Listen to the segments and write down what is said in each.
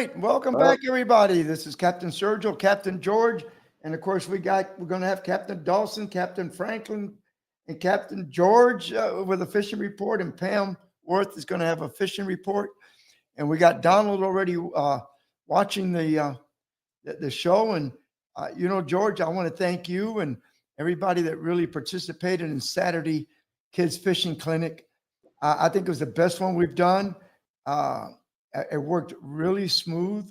right, welcome Well, back, everybody. This is Captain Sergio, Captain George, and of course we're going to have Captain Dawson, Captain Franklin, and Captain George with a fishing report, and Pam Worth is going to have a fishing report, and we got Donald already watching the show, and George, I want to thank you and everybody that really participated in Saturday Kids Fishing Clinic. I think it was the best one we've done. Uh, it worked really smooth.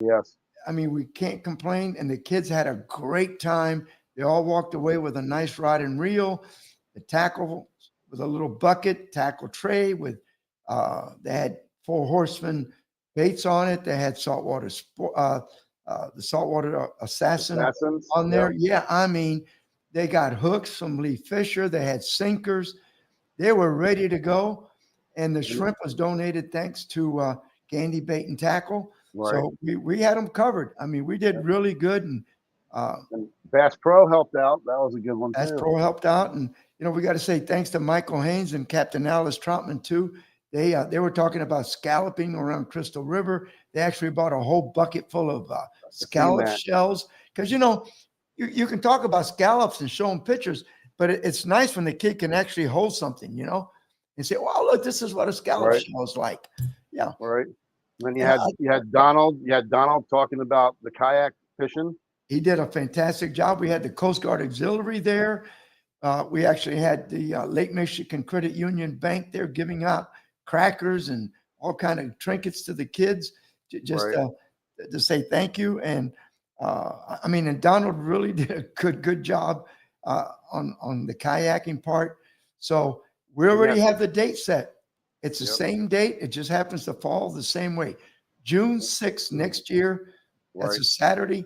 yes. I mean, we can't complain. And the kids had a great time. They all walked away with a nice rod and reel, the tackle with a little bucket, tackle tray with, they had Four Horsemen baits on it. They had the saltwater assassin Assassins. on Yep. there. Yeah, I mean, they got hooks from Lee Fisher. They had sinkers. They were ready to go. And the And- shrimp was donated thanks to Gandy Bait and Tackle. Right. So we had them covered. I mean, we did really good. And And Bass Pro helped out. That was a good one Bass too. Pro helped out. And, we got to say thanks to Michael Haynes and Captain Alice Trotman, too. They were talking about scalloping around Crystal River. They actually bought a whole bucket full of scallop that. shells. Because, you can talk about scallops and show them pictures, but it's nice when the kid can actually hold something, and say, "Wow, look, this is what a scallop Right. shell is like." Yeah. Right. And then Yeah, you had Donald. You had Donald talking about the kayak fishing. he did a fantastic job. We had the Coast Guard Auxiliary there. We actually had the Lake Michigan Credit Union Bank there giving out crackers and all kind of trinkets to the kids, just Right. To say thank you. And I mean, and Donald really did a good job on the kayaking part. So we already Yeah. have the date set. It's the Yep. same date. It just happens to fall the same way. June 6th next year. That's Right. a Saturday.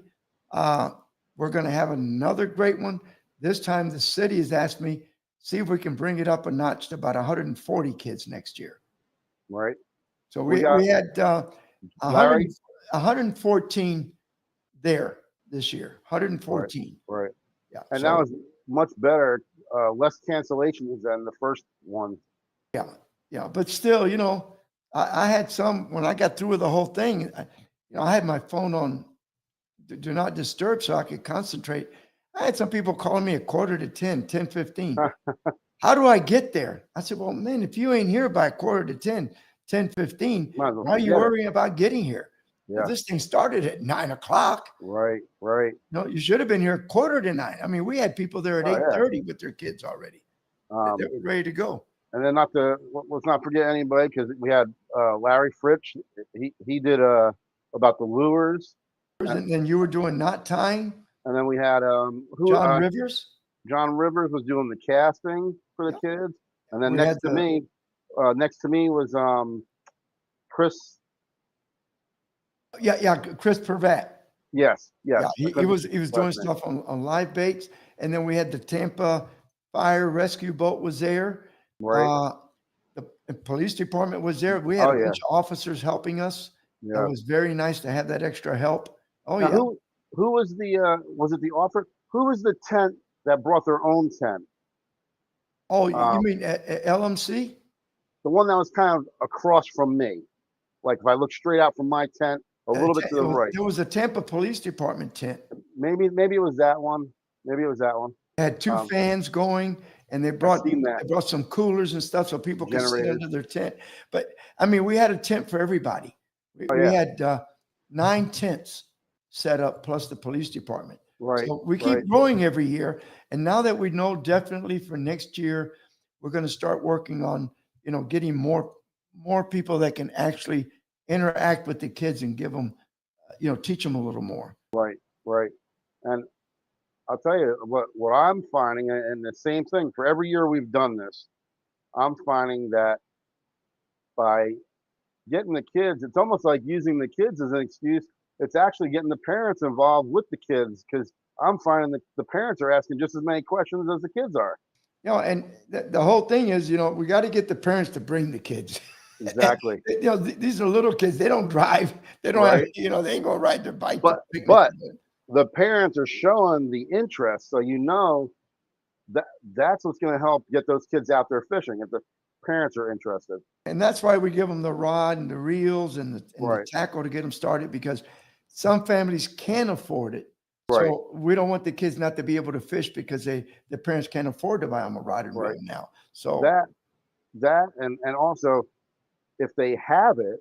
Uh, we're going to have another great one. This time the city has asked me, see if we can bring it up a notch to about 140 kids next year. Right. So We we got had 100, Larry. 114 there this year. Right. 114. Right. Yeah. And So that was much better. Less cancellations than the first one. yeah, yeah. But still, I had some when I got through with the whole thing. I had my phone on do not disturb so I could concentrate. I had some people calling me at quarter to 10, 10:15. How do I get there? I said, well, man, if you ain't here by quarter to 10, 10:15, Might as well why are you forget it. worrying about getting here? Yeah. This thing started at 9 o'clock. Right. Right. No, you should have been here quarter to 9. I mean, we had people there at Oh, yeah. 8:30 with their kids already. They were ready to go. And then let's not forget anybody because we had Larry Fritsch. He did about the lures, And then you were doing knot tying. and then we had John Rivers. John Rivers was doing the casting for the kids, and then We next had to the- me, was Chris. Yeah, Chris Pervat. Yes, yes. Yeah, he was doing stuff on live baits, and then we had the Tampa Fire Rescue Boat was there. Right. The police department was there. We had Oh, a yeah. bunch of officers helping us. Yeah. It was very nice to have that extra help. Oh Now, yeah. who was was it the offer? Who was the tent that brought their own tent? Oh, you Um, mean LMC? The one that was kind of across from me. Like if I look straight out from my tent, a little bit to the right. There was a Tampa Police Department tent. Maybe it was that one. Maybe it was that one. It had two fans going, and they seen that. brought some coolers and stuff so people could sit Generators. under their tent. But I mean, we had a tent for everybody. We Oh, yeah. had 9 tents set up plus the police department. Right. So we keep right. growing every year. And now that we know definitely for next year, we're going to start working on, getting more people that can actually interact with the kids and give them, teach them a little more. Right. And I'll tell you what I'm finding, and the same thing for every year we've done this, I'm finding that by getting the kids, it's almost like using the kids as an excuse. It's actually getting the parents involved with the kids because I'm finding that the parents are asking just as many questions as the kids are. And the whole thing is, we got to get the parents to bring the kids. Exactly. These are little kids. They don't drive. They don't have, Right. they ain't going to ride their bike. But the parents are showing the interest, so that's what's going to help get those kids out there fishing. If the parents are interested. And that's why we give them the rod and the reels and the Right. tackle to get them started, because some families can't afford it. Right. So we don't want the kids not to be able to fish because the parents can't afford to buy them a rod and reel Right. now. So That and also if they have it,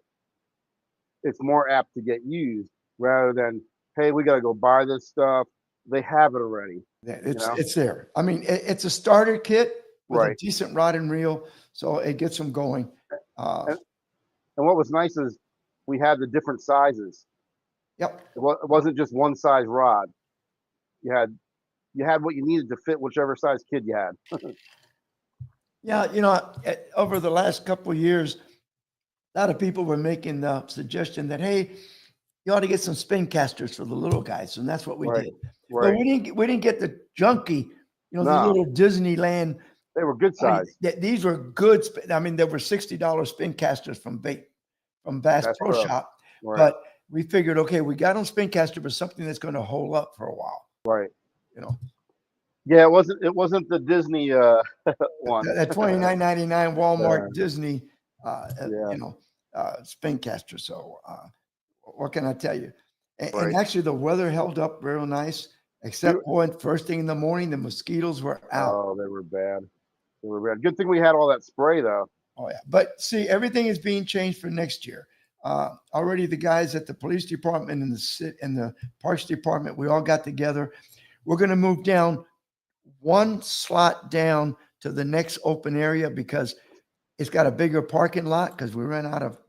it's more apt to get used rather than, hey, we got to go buy this stuff. They have it already. yeah, You know. it's there. I mean, it's a starter kit with a Right. decent rod and reel, so it gets them going. And what was nice is we had the different sizes. Yep. It wasn't just one size rod. You had what you needed to fit whichever size kid you had. Yeah, you know, over the last couple of years, a lot of people were making the suggestion that, hey, you ought to get some spin casters for the little guys, and that's what we Right. did. But Right. we didn't get the junky, the No, little Disneyland. they were good I mean, size. these were good. I mean, there were $60 spin casters from Bass That's Pro pro. Shop, Right. but we figured, okay, we got on spin caster, but something that's going to hold up for a while. Right. You know, Yeah, it wasn't the Disney one. that $29.99 Walmart Yeah. Disney, Yeah. spin caster. So, what can I tell you? And Right. actually, the weather held up real nice, except when first thing in the morning, the mosquitoes were out. Oh, they were bad. They were bad. Good thing we had all that spray though. Oh yeah, but see, everything is being changed for next year. Already, the guys at the police department and the parks department, we all got together. We're going to move down one slot down to the next open area because it's got a bigger parking lot. Because we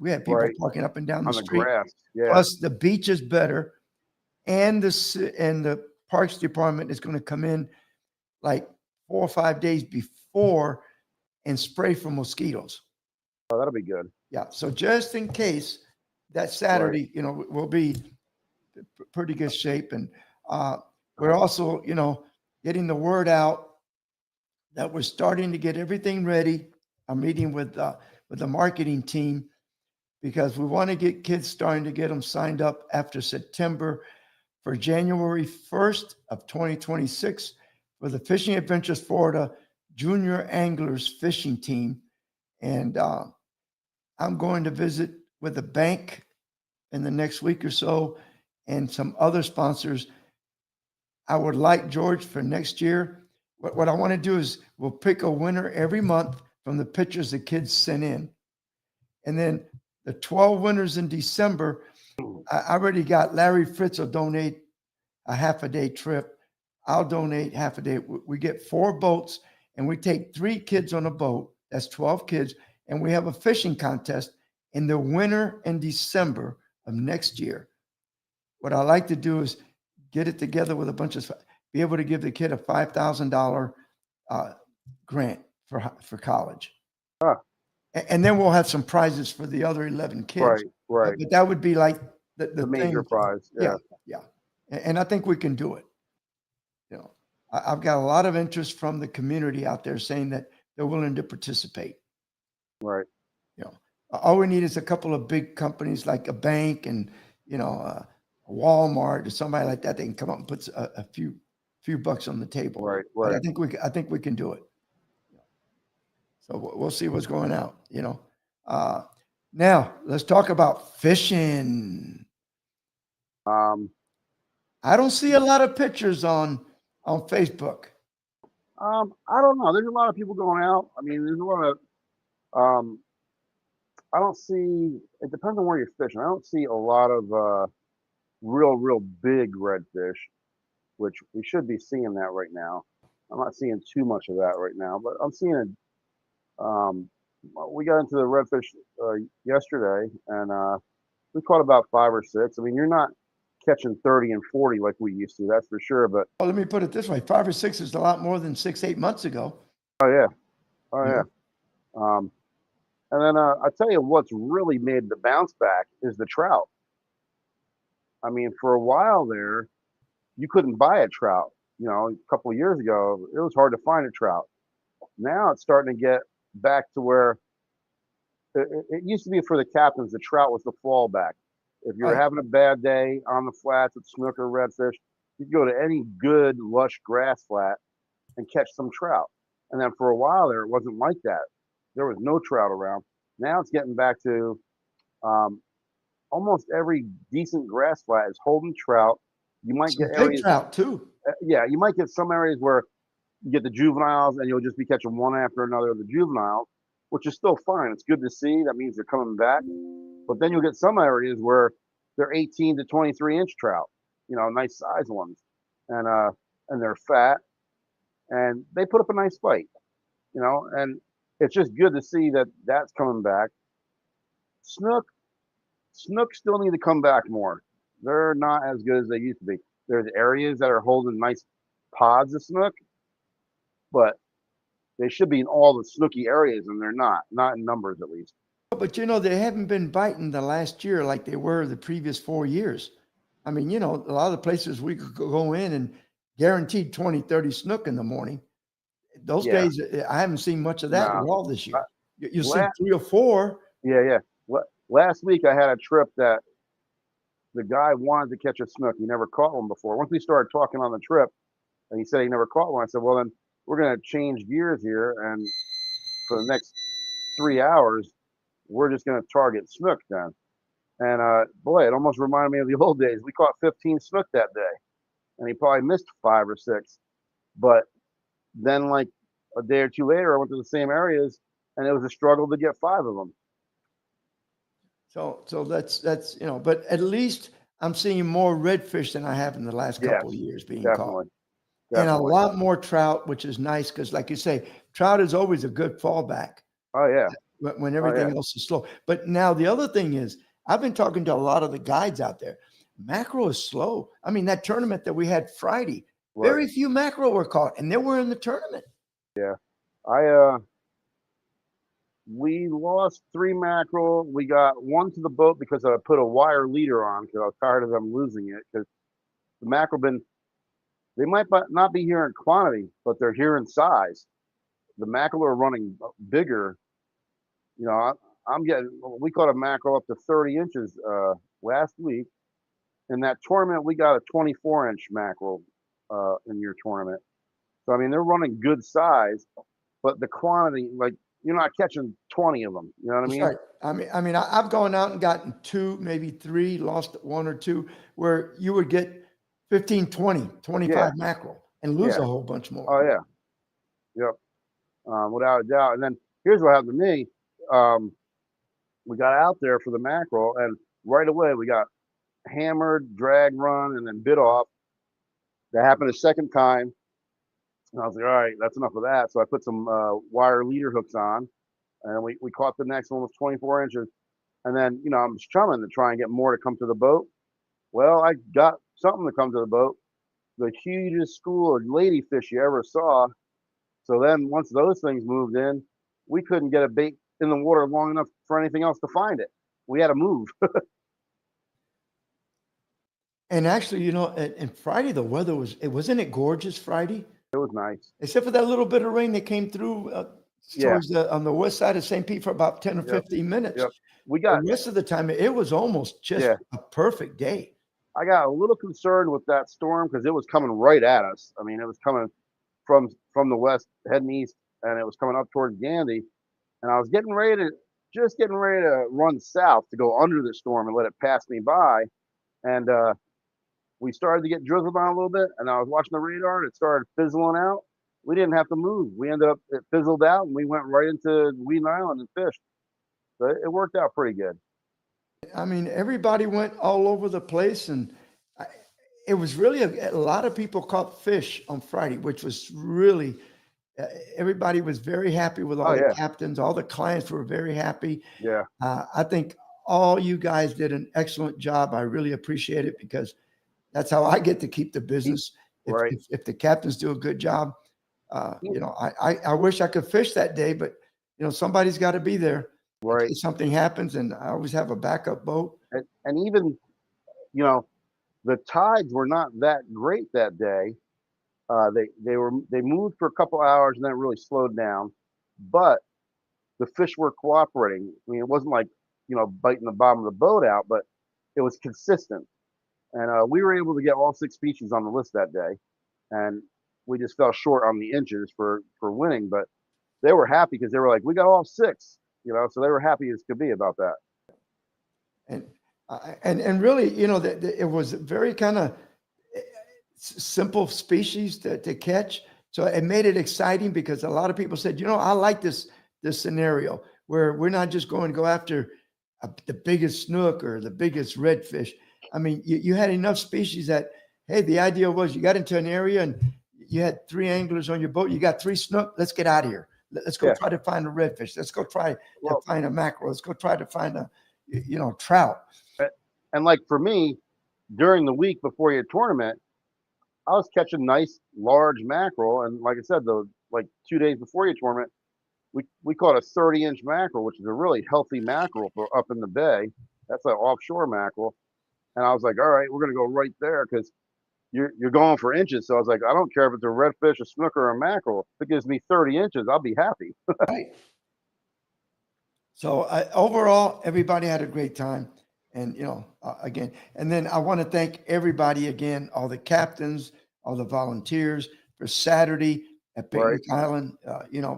had people Right. parking up and down the On the street. grass. Yeah. Plus, the beach is better, and the parks department is going to come in like 4 or 5 days before and spray for mosquitoes. Oh, that'll be good. Yeah. So just in case that Saturday, we'll be pretty good shape. And we're also, getting the word out that we're starting to get everything ready. I'm meeting with the marketing team because we want to get kids starting to get them signed up after September for January 1st of 2026 for the Fishing Adventures Florida Junior Anglers Fishing Team. And I'm going to visit with a bank in the next week or so and some other sponsors. I would like, George, for next year, what I want to do is we'll pick a winner every month from the pictures the kids sent in. And then the 12 winners in December, I already got Larry Fritz will donate a half a day trip. I'll donate half a day. We get 4 boats and we take 3 kids on a boat. That's 12 kids. And we have a fishing contest in the winter in December of next year. What I like to do is get it together with a bunch of, be able to give the kid a $5,000 grant for college. Huh. And then we'll have some prizes for the other 11 kids. Right. Right. But that would be like the major thing. prize. Yeah. Yeah. And I think we can do it. I've got a lot of interest from the community out there saying that they're willing to participate. Right. All we need is a couple of big companies like a bank and, Walmart or somebody like that. They can come up and put a few bucks on the table. Right. But Right. I think we can do it. So we'll see what's going out, Now let's talk about fishing. I don't see a lot of pictures on Facebook. I don't know. There's a lot of people going out. I mean, there's a lot of I don't see, it depends on where you're fishing. I don't see a lot of real big redfish, which we should be seeing that right now. I'm not seeing too much of that right now, but I'm seeing it. We got into the redfish yesterday, and we caught about 5 or 6. I mean, you're not catching 30 and 40 like we used to, that's for sure. But well, let me put it this way: 5 or 6 is a lot more than 6-8 months ago. oh yeah. And then I tell you what's really made the bounce back is the trout. I mean, for a while there, you couldn't buy a trout. A couple of years ago, it was hard to find a trout. Now it's starting to get back to where it used to be for the captains. The trout was the fallback. If you were Right. having a bad day on the flats with snook or redfish, you'd go to any good lush grass flat and catch some trout. And then for a while there, it wasn't like that. there was no trout around. Now it's getting back to um, almost every decent grass flat is holding trout. You might Some get big areas, trout too. yeah, you might get some areas where you get the juveniles and you'll just be catching one after another of the juveniles, which is still fine. It's good to see. That means they're coming back. But then you'll get some areas where they're 18 to 23-inch trout, nice size ones, and they're fat and they put up a nice fight, and it's just good to see that that's coming back. Snook, snook still need to come back more. They're not as good as they used to be. There's areas that are holding nice pods of snook, but they should be in all the snooky areas, and they're not in numbers at least. But they haven't been biting the last year like they were the previous 4 years. I mean, a lot of the places we could go in and guaranteed 20, 30 snook in the morning. Those Yeah, days, I haven't seen much of that at nah. all this Uh, year. You'll see la- 3 or 4. yeah, yeah. Last week I had a trip that the guy wanted to catch a snook. He never caught one before. Once we started talking on the trip, and he said he never caught one, I said, "Well, then we're going to change gears here, and for the next 3 hours, we're just going to target snook then." And boy, it almost reminded me of the old days. We caught 15 snook that day, and he probably missed 5 or 6. But then, like a day or two later, I went to the same areas, and it was a struggle to get 5 of them. So that's but at least I'm seeing more redfish than I have in the last couple of Yes, years being caught. definitely, And a definitely. lot more trout, which is nice because, like you say, trout is always a good fallback Oh yeah, when oh yeah, everything else is slow. But now the other thing is, I've been talking to a lot of the guides out there. Mackerel is slow. I mean, that tournament that we had Friday, right. very few mackerel were caught, and they were in the tournament. Yeah, I we lost 3 mackerel. We got one to the boat because I put a wire leader on because I was tired of them losing it. Because the mackerel they might not be here in quantity, but they're here in size. The mackerel are running bigger. You know, I'm getting. We caught a mackerel up to 30 inches last week. In that tournament, we got a 24-inch mackerel in your tournament. So I mean, they're running good size, but the quantity, like you're not catching 20 of them. You know what I That's mean? right. I've gone out and gotten 2, maybe 3, lost 1 or 2, where you would get 15, 20, Yeah, 25 mackerel and lose yeah. a whole bunch more. Oh yeah, yep. Without a doubt. And then here's what happened to me. Um, we got out there for the mackerel, and right away we got hammered, drag run, and then bit off. That happened a second time, and I was like, all right, that's enough of that. So I put some wire leader hooks on, and we caught the next one with 24 inches. And then, I'm strumming to try and get more to come to the boat. Well, I got something to come to the boat, the hugest school of ladyfish you ever saw. So then once those things moved in, we couldn't get a bait in the water long enough for anything else to find it. We had to move. And actually, and Friday, the weather wasn't it gorgeous Friday? It was nice. Except for that little bit of rain that came through Yeah. towards on the west side of St. Pete for about 10 or Yep. 15 minutes. Yep. We The got, rest of the time, it was almost just yeah, a perfect day. I got a little concerned with that storm because it was coming right at us. I mean, it was coming from the west, heading east, and it was coming up towards Gandy. And I was getting ready to run south to go under the storm and let it pass me by. And we started to get drizzled on a little bit, and I was watching the radar, and it started fizzling out. We didn't have to move. We ended up, it fizzled out, and we went right into Wheaton Island and fished. So it worked out pretty good. I mean, everybody went all over the place, and I, it was really a lot of people caught fish on Friday, which was really everybody was very happy with Oh all the yeah, captains. All the clients were very happy. yeah. I think all you guys did an excellent job. I really appreciate it because that's how I get to keep the He, business. If right, if, if the captains do a good job, he, I wish I could fish that day, but somebody's got to be there in right. case something happens, and I always have a backup boat. And even, you know, the tides were not that great that day. They moved for a couple hours and then it really slowed down. But the fish were cooperating. I mean, it wasn't like biting the bottom of the boat out, but it was consistent. And we were able to get all 6 species on the list that day, and we just fell short on the inches for winning. But they were happy because they were like, we got all 6, so they were happy as could be about that. And really, it was very kind of simple species to catch. So it made it exciting because a lot of people said, I like this scenario where we're not just going to go after the biggest snook or the biggest redfish. I mean, you had enough species that, hey, the idea was you got into an area and you had 3 anglers on your boat. You got 3 snook. Let's get out of here. Let's go try to find a redfish. Let's go try to find a mackerel. Let's go try to find a, trout. And like for me, during the week before your tournament, I was catching nice large mackerel. And like I said, like 2 days before your tournament, we caught a 30-inch mackerel, which is a really healthy mackerel for up in the bay. That's an offshore mackerel. And I was like, all right, we're going to go right there because you're going for inches. So I was like, I don't care if it's a redfish, a snook, or a mackerel. If it gives me 30 inches, I'll be happy. Right. So overall, everybody had a great time. And, again, and then I want to thank everybody again, all the captains, all the volunteers for Saturday at Picnic Island,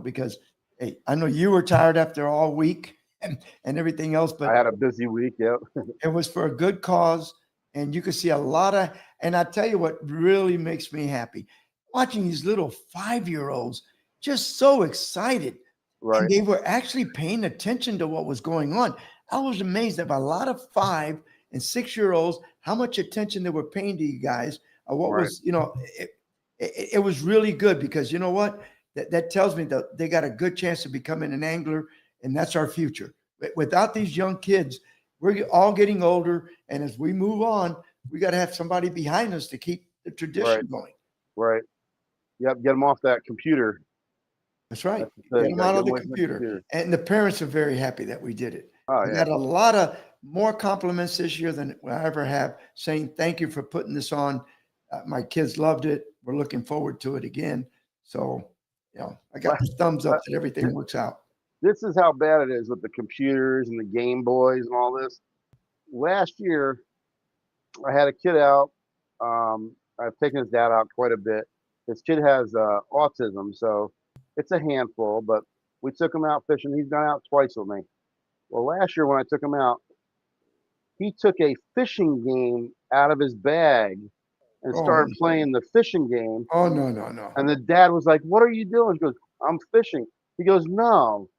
because, hey, I know you were tired after all week and everything else, but I had a busy week. Yep. It was for a good cause. And you could see a lot of, and I tell you what really makes me happy, watching these little 5-year-olds just so excited. Right. And they were actually paying attention to what was going on. I was amazed at a lot of 5 and 6-year-olds, how much attention they were paying to you guys. What was, it was really good because you know what? That tells me that they got a good chance of becoming an angler, and that's our future. Without these young kids, we're all getting older, and as we move on, we got to have somebody behind us to keep the tradition going. Right. Yep. Get them off that computer. That's right. Get them out of the computer. And the parents are very happy that we did it. Oh, I got a lot of more compliments this year than I ever have, saying thank you for putting this on. My kids loved it. We're looking forward to it again. So, I got the thumbs up that everything works out. This is how bad it is with the computers and the Game Boys and all this. Last year, I had a kid out. I've taken his dad out quite a bit. His kid has autism, so it's a handful, but we took him out fishing. He's gone out twice with me. Well, last year when I took him out, he took a fishing game out of his bag and started playing the fishing game. Oh, no. And the dad was like, what are you doing? He goes, I'm fishing. He goes, no,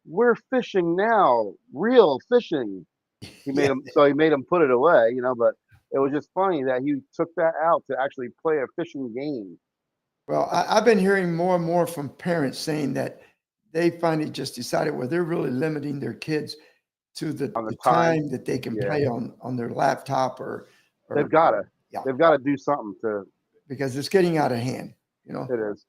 we're fishing now, real fishing. He made him put it away, but it was just funny that he took that out to actually play a fishing game. Well, I've been hearing more and more from parents saying that they finally just decided, well, they're really limiting their kids to the time that they can play on their laptop or they've got to do something because it's getting out of hand, It is.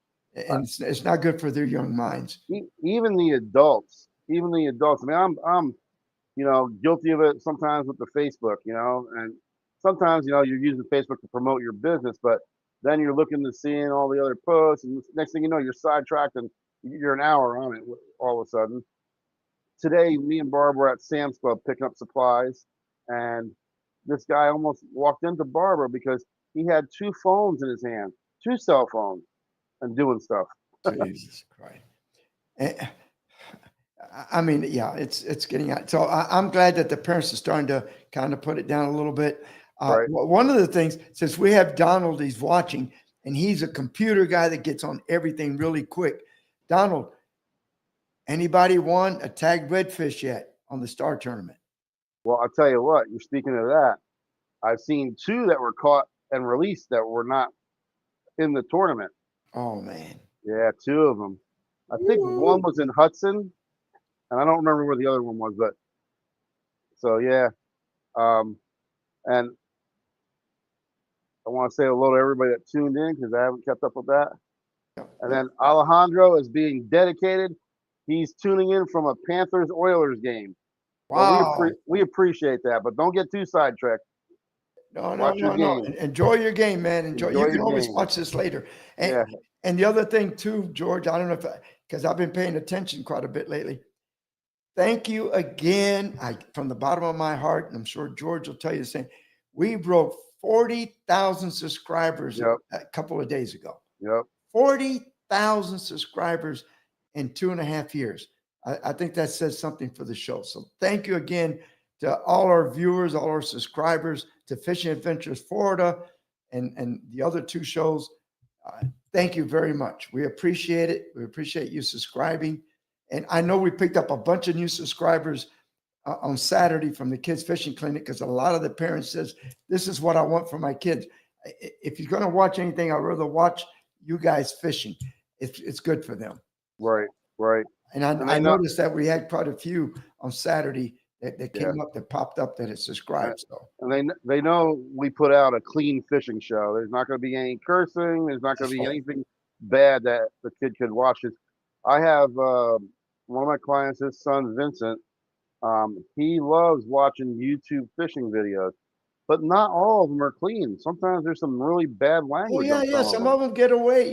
And it's not good for their young minds. Even the adults. I mean, I'm guilty of it sometimes with the Facebook, and sometimes, you're using Facebook to promote your business, but then you're looking to seeing all the other posts, and next thing you know, you're sidetracked and you're an hour on it all of a sudden. Today, me and Barb were at Sam's Club picking up supplies, and this guy almost walked into Barbara because he had 2 phones in his hand, 2 cell phones, and doing stuff. Jesus Christ. I mean, yeah, it's getting out. So I'm glad that the parents are starting to kind of put it down a little bit. One of the things, since we have Donald, he's watching, and he's a computer guy that gets on everything really quick. Donald, anybody won a tagged redfish yet on the Star Tournament? Well, I'll tell you what, you're speaking of that. I've seen 2 that were caught and released that were not in the tournament. Oh, man. Yeah, 2 of them. I think one was in Hudson, and I don't remember where the other one was, but so yeah. And I want to say hello to everybody that tuned in because I haven't kept up with that. And then Alejandro is being dedicated. He's tuning in from a Panthers-Oilers game. Wow. Well, we appreciate that, but don't get too sidetracked. No. Enjoy your game, man. Enjoy you can always watch this later. And the other thing too, George, I don't know because I've been paying attention quite a bit lately. Thank you again. From the bottom of my heart, and I'm sure George will tell you the same. We broke 40,000 subscribers a couple of days ago. Yep. 40,000 subscribers. in 2.5 years. I think that says something for the show. So thank you again to all our viewers, all our subscribers, to Fishing Adventures Florida and the other two shows. Thank you very much. We appreciate it. We appreciate you subscribing. And I know we picked up a bunch of new subscribers on Saturday from the Kids Fishing Clinic, because a lot of the parents says, this is what I want for my kids. If you're going to watch anything, I'd rather watch you guys fishing. It's good for them. Right, right. And I noticed that we had quite a few on Saturday that came up, that popped up, that had subscribed. So, and they know we put out a clean fishing show. There's not going to be any cursing. There's not going to be anything bad that the kid could watch. I have one of my clients, his son Vincent. He loves watching YouTube fishing videos, but not all of them are clean. Sometimes there's some really bad language. Oh, yeah. Some of them get away,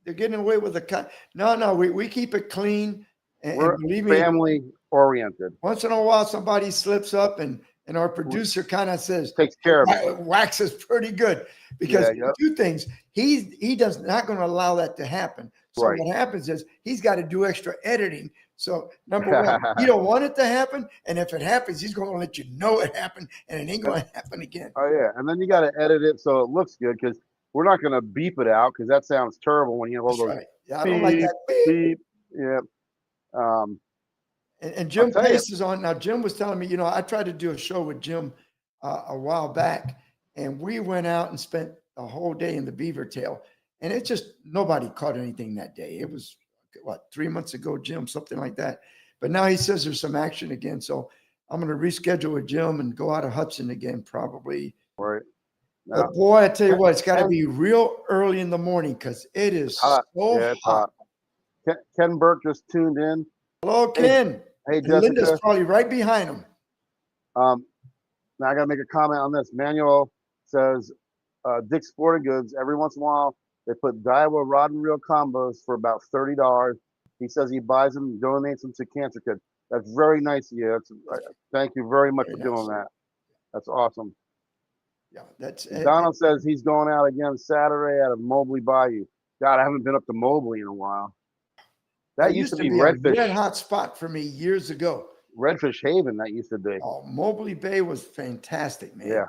they're getting away with the No, we keep it clean. And believe me, family oriented. Once in a while, somebody slips up, and our producer kind of says, takes care of it. Waxes pretty good, because two things. He does not going to allow that to happen. So what happens is he's got to do extra editing. So number one, you don't want it to happen. And if it happens, he's going to let you know it happened, and it ain't going to happen again. Oh, yeah. And then you got to edit it so it looks good, because we're not going to beep it out, because that sounds terrible when you have all those Yeah, I don't like that. Beep. Yeah. And Jim Pace is on. Now, Jim was telling me, I tried to do a show with Jim a while back, and we went out and spent a whole day in the Beaver Tail, and it just, nobody caught anything that day. It was, 3 months ago, Jim, something like that. But now he says there's some action again. So I'm going to reschedule with Jim and go out of Hudson again, probably. Right. But boy, I tell you what, it's got to be real early in the morning, because it is hot. so hot. Ken Burke just tuned in. Hello, Ken. Hey, and Jessica. Linda's probably right behind him. Now I got to make a comment on this. Manuel says, Dick's Sporting Goods, every once in a while, they put Daiwa rod and reel combos for about $30. He says he buys them and donates them to Cancer Kids. That's very nice of you. Thank you very much for doing that. That's awesome. Yeah, that's Donald says he's going out again Saturday out of Mobley Bayou. God, I haven't been up to Mobley in a while. That used to be Redfish. A red hot spot for me years ago. Redfish Haven, that used to be. Oh, Mobley Bay was fantastic, man. Yeah.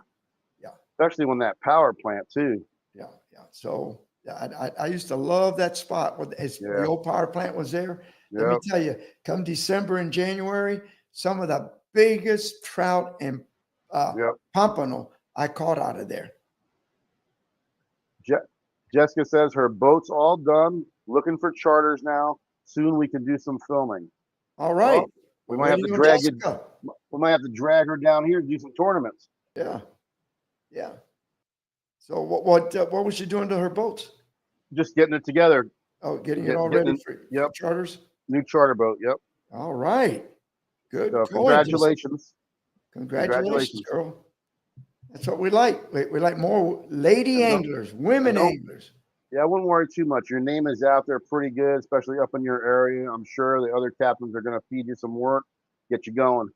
Yeah. Especially when that power plant too. Yeah. So I used to love that spot when the old power plant was there. Let me tell you, come December and January, some of the biggest trout and pompano I caught out of there. Jessica says her boat's all done, looking for charters now. Soon we can do some filming. All right. Well, we might have to drag it. We might have to drag her down here and do some tournaments. Yeah. Yeah. So what was she doing to her boats? Just getting it together. Oh, getting it all ready for charters? New charter boat, yep. All right. Good. So congratulations. Congratulations, girl. That's what we like. We like more lady anglers, women anglers. Yeah, I wouldn't worry too much. Your name is out there pretty good, especially up in your area. I'm sure the other captains are going to feed you some work, get you going.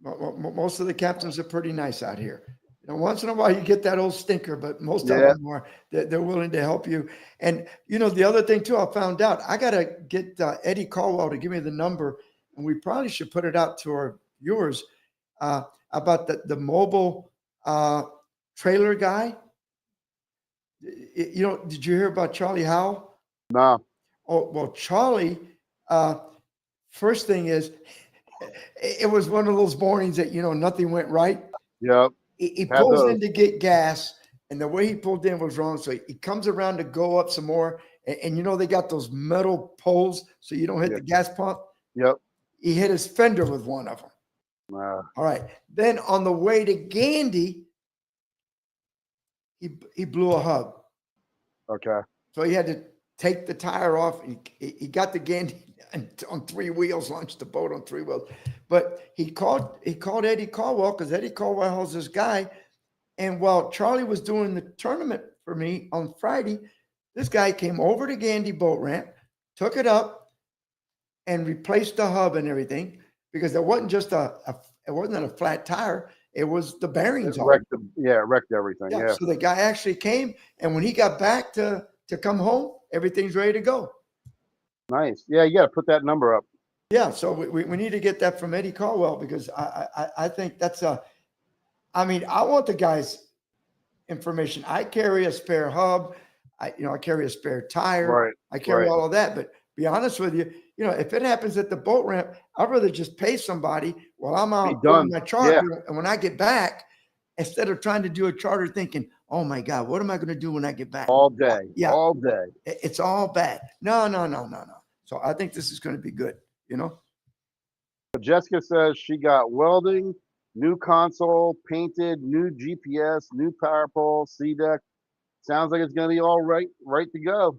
Most of the captains are pretty nice out here. Once in a while you get that old stinker, but most of them are. They're willing to help you. And the other thing too, I found out, I got to get Eddie Caldwell to give me the number, and we probably should put it out to our viewers about the mobile trailer guy. Did you hear about Charlie Howell? No. Oh, well, Charlie, first thing is, it was one of those mornings that, nothing went right. Yep. He pulls in to get gas, and the way he pulled in was wrong. So he comes around to go up some more. And they got those metal poles so you don't hit the gas pump. Yep. He hit his fender with one of them. All right. Then on the way to Gandy, he blew a hub. Okay. So he had to take the tire off. He got the Gandy on 3 wheels, launched the boat on 3 wheels. But he called Eddie Caldwell, because Eddie Caldwell was this guy. And while Charlie was doing the tournament for me on Friday, this guy came over to Gandy boat ramp, took it up, and replaced the hub and everything, because it wasn't just it wasn't a flat tire. It was the bearings. It wrecked everything. Yeah. So the guy actually came, and when he got back to come home, everything's ready to go. Nice. Yeah, you got to put that number up. Yeah, so we need to get that from Eddie Caldwell because I think that's a. I mean, I want the guy's information. I carry a spare hub. I carry a spare tire. Right. I carry Right. all of that. But be honest with you, if it happens at the boat ramp, I'd rather just pay somebody while I'm out doing done. my Yeah. charter. And when I get back, instead of trying to do a charter thinking, oh my God, what am I going to do when I get back? All day. Yeah. All day. It's all bad. No. So I think this is going to be good, Jessica says she got welding, new console, painted, new GPS, new power pole, C deck. Sounds like it's going to be all right to go.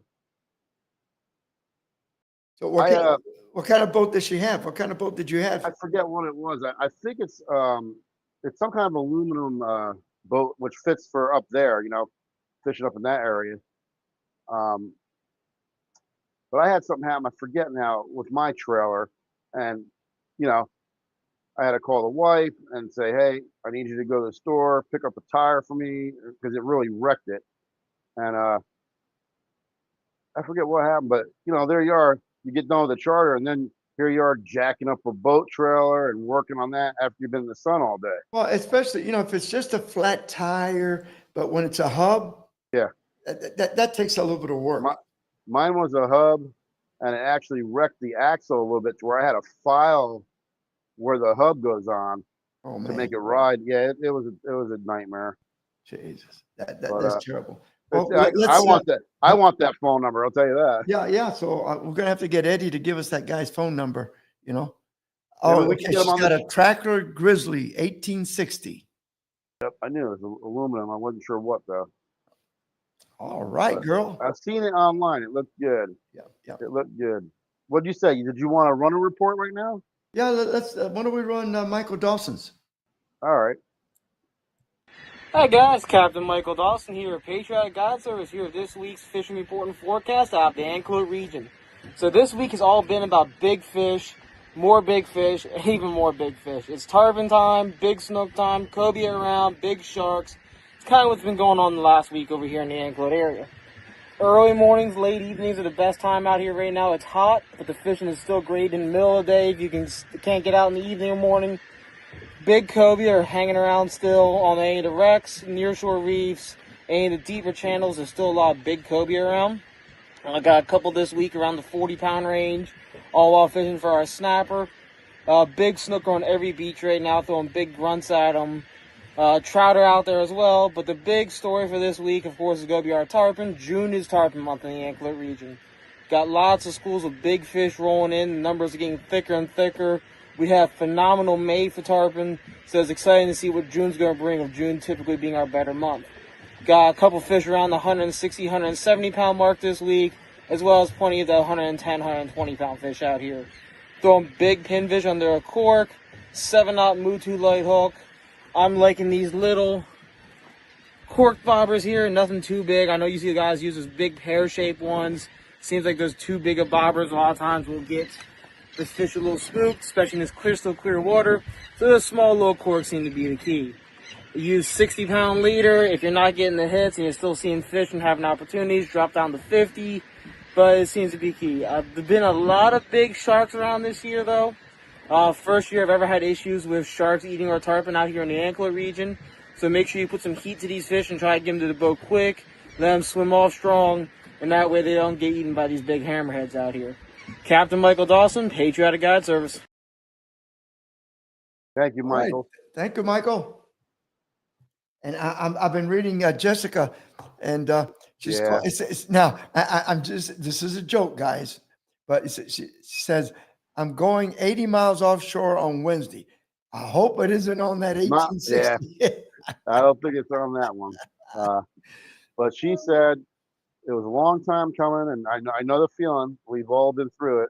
So what kind of boat does she have? What kind of boat did you have? I forget what it was. I think it's some kind of aluminum boat which fits for up there, fishing up in that area. But I had something happen. I forget now with my trailer, and I had to call the wife and say, "Hey, I need you to go to the store, pick up a tire for me because it really wrecked it." And I forget what happened, but there you are. You get done with the charter, and then here you are jacking up a boat trailer and working on that after you've been in the sun all day. Well, especially, if it's just a flat tire, but when it's a hub, Yeah, that takes a little bit of work. Mine was a hub, and it actually wrecked the axle a little bit to where I had to file where the hub goes on to make it ride. Yeah, it was a nightmare. Jesus, that's terrible. Well, I want that phone number. I'll tell you that. Yeah. So we're gonna have to get Eddie to give us that guy's phone number. Oh, we can get him on she's got a Tracker Grizzly 1860. Yep, I knew it was aluminum. I wasn't sure what though. All right, girl. I've seen it online. It looked good. Yeah. It looked good. What'd you say? Did you want to run a report right now? Yeah, let's. Why don't we run Michael Dawson's? All right. Hi guys, Captain Michael Dawson here at Patriotic Guide Service here with this week's fishing report and forecast out of the Anclote region. So this week has all been about big fish, more big fish, and even more big fish. It's tarpon time, big snook time, cobia around, big sharks. It's kind of what's been going on the last week over here in the Anclote area. Early mornings, late evenings are the best time out here right now. It's hot, but the fishing is still great in the middle of the day. If you can't get out in the evening or morning, big cobia are hanging around still on any of the wrecks, nearshore reefs, any of the deeper channels. There's still a lot of big cobia around. I got a couple this week around the 40-pound range, all while fishing for our snapper. Big snook on every beach right now, throwing big grunts at them. Trout are out there as well, but the big story for this week, of course, is going to be our tarpon. June is tarpon month in the Anclote region. Got lots of schools with big fish rolling in. The numbers are getting thicker and thicker. We have phenomenal May for tarpon, so it's exciting to see what June's going to bring, with June typically being our better month. Got a couple fish around the 160, 170 pound mark this week, as well as plenty of the 110, 120 pound fish out here. Throwing big pinfish under a cork, 7-knot Mutu light hook. I'm liking these little cork bobbers here, nothing too big. I know you see the guys use those big pear-shaped ones. Seems like those too big of bobbers a lot of times will get this fish a little spooked, especially in this crystal clear water. So those small little corks seem to be the key. You use 60-pound leader. If you're not getting the hits and you're still seeing fish and having opportunities, drop down to 50. But it seems to be key. There's been a lot of big sharks around this year, though. First year I've ever had issues with sharks eating our tarpon out here in the Anclote region. So make sure you put some heat to these fish and try to get them to the boat quick. Let them swim off strong, and that way they don't get eaten by these big hammerheads out here. Captain Michael Dawson, Patriotic Guide Service. Thank you, Michael. Right. Thank you, Michael. And I've been reading Jessica, and she's now I'm just, this is a joke, guys, but she says, I'm going 80 miles offshore on Wednesday. I hope it isn't on that 1860. Yeah, I don't think it's on that one. But she said it was a long time coming, and I know the feeling. We've all been through it.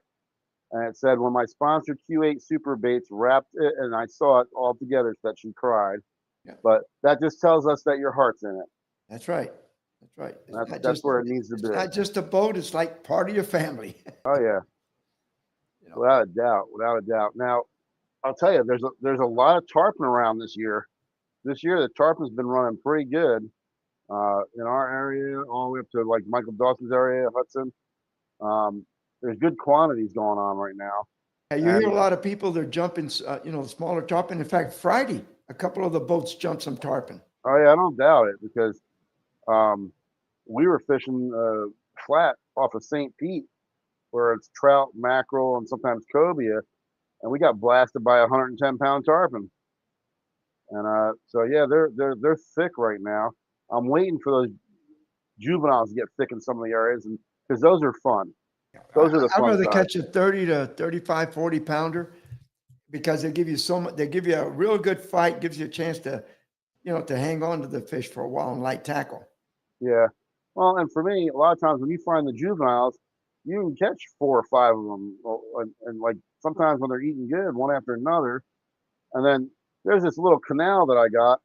And it said when my sponsor Q8 Super Baits wrapped it and I saw it all together, that she cried. Yeah. But that just tells us that your heart's in it. That's right. That's right. That's where it needs to be. It's not just a boat. It's like part of your family. Oh, yeah. Without a doubt. Without a doubt. Now, I'll tell you, there's a lot of tarpon around this year. This year, the tarpon's been running pretty good in our area, all the way up to like Michael Dawson's area, Hudson. there's good quantities going on right now. You hear And a lot of people, they're jumping, smaller tarpon. In fact, Friday, a couple of the boats jumped some tarpon. oh yeah, I don't doubt it because we were fishing flat off of St. Pete where it's trout, mackerel, and sometimes cobia, and we got blasted by a 110-pound tarpon. And so yeah, they're thick right now. I'm waiting for those juveniles to get thick in some of the areas, and because those are fun. Those are the I'd fun rather size. catch a 30 to 35, 40 pounder because they give you so much, they give you a real good fight, gives you a chance to, to hang on to the fish for a while and light tackle. Yeah. Well, and for me, a lot of times when you find the juveniles, you can catch 4 or 5 of them, and like sometimes when they're eating good, one after another. And then there's this little canal that I got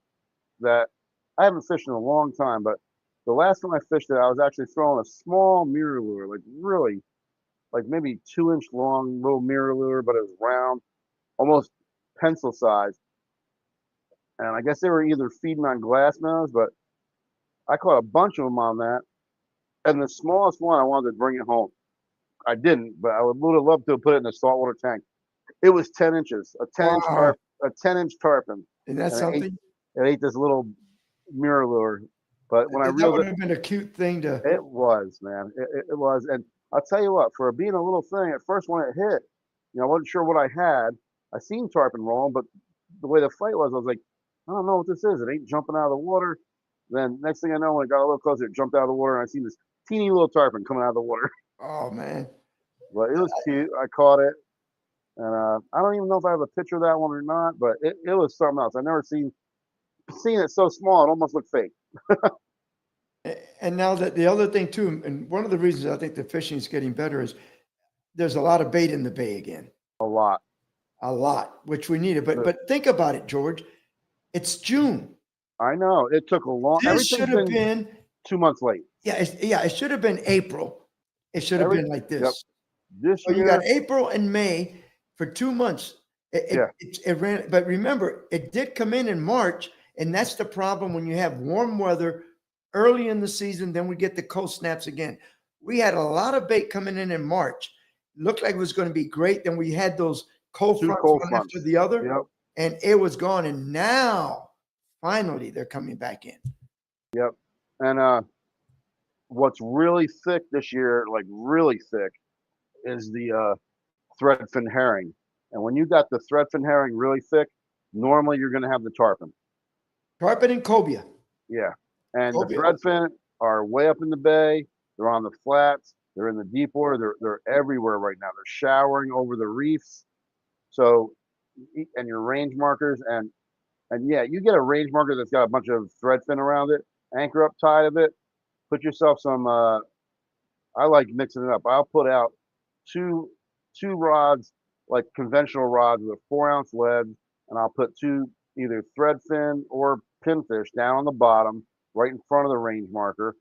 that I haven't fished in a long time, but the last time I fished it, I was actually throwing a small mirror lure, like really, like maybe 2-inch long little mirror lure, but it was round, almost pencil size. And I guess they were either feeding on glass minnows, but I caught a bunch of them on that. And the smallest one, I wanted to bring it home. I didn't, but I would have loved to have put it in a saltwater tank. It was 10 inches, a 10-inch Wow. a 10-inch tarpon, Isn't that and something? it ate this little mirror lure. But when I That reeled would it, have been a cute thing to. it was, man, it was. And I'll tell you what, for being a little thing, at first when it hit, I wasn't sure what I had. I seen tarpon rolling, but the way the fight was, I was like, I don't know what this is. It ain't jumping out of the water. Then next thing I know, when it got a little closer, it jumped out of the water, and I seen this teeny little tarpon coming out of the water. Oh man. But it was cute. I caught it, and I don't even know if I have a picture of that one or not. But it was something else. I never seen it so small; it almost looked fake. And now that the other thing too, and one of the reasons I think the fishing is getting better is there's a lot of bait in the bay again, A lot. which we needed. But think about it, George. It's June. I know it took a long. This Everything's should have been been 2 months late. it should have been April. It should have been like Yep. this. This So you year, got April and May for 2 months. Yeah. It ran, but remember, it did come in March, and that's the problem when you have warm weather early in the season. Then we get the cold snaps again. We had a lot of bait coming in March. Looked like it was going to be great. Then we had those cold Two fronts cold one fronts. after the other, Yep. and it was gone. And now, finally, they're coming back in. Yep. And what's really thick this year, like really thick, is the threadfin herring. And when you got the threadfin herring really thick, normally you're going to have the tarpon. Tarpon and cobia. Yeah. And the Cobia. threadfin are way up in the bay. They're on the flats. They're in the deep water. They're everywhere right now. They're showering over the reefs. So, and your range markers and yeah, you get a range marker that's got a bunch of threadfin around it, anchor up tight of it. Put yourself some. I like mixing it up. I'll put out two rods, like conventional rods with a 4-ounce lead, and I'll put 2 either threadfin or pinfish down on the bottom, right in front of the range marker.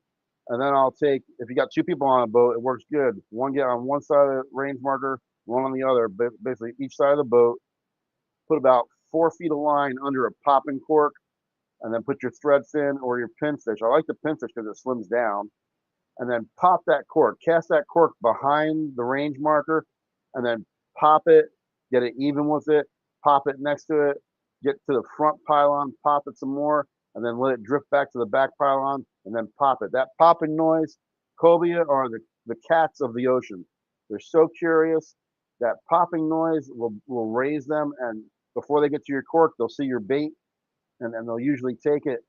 And then I'll take, if you got 2 people on a boat, it works good. One get on one side of the range marker, one on the other, basically each side of the boat. Put about 4 feet of line under a popping cork, and then put your threadfin or your pinfish. I like the pinfish because it slims down. And then pop that cork, cast that cork behind the range marker, and then pop it, get it even with it, pop it next to it, get to the front pylon, pop it some more, and then let it drift back to the back pylon, and then pop it. That popping noise, cobia are the cats of the ocean. They're so curious. That popping noise will raise them, and before they get to your cork, they'll see your bait, and they'll usually take it.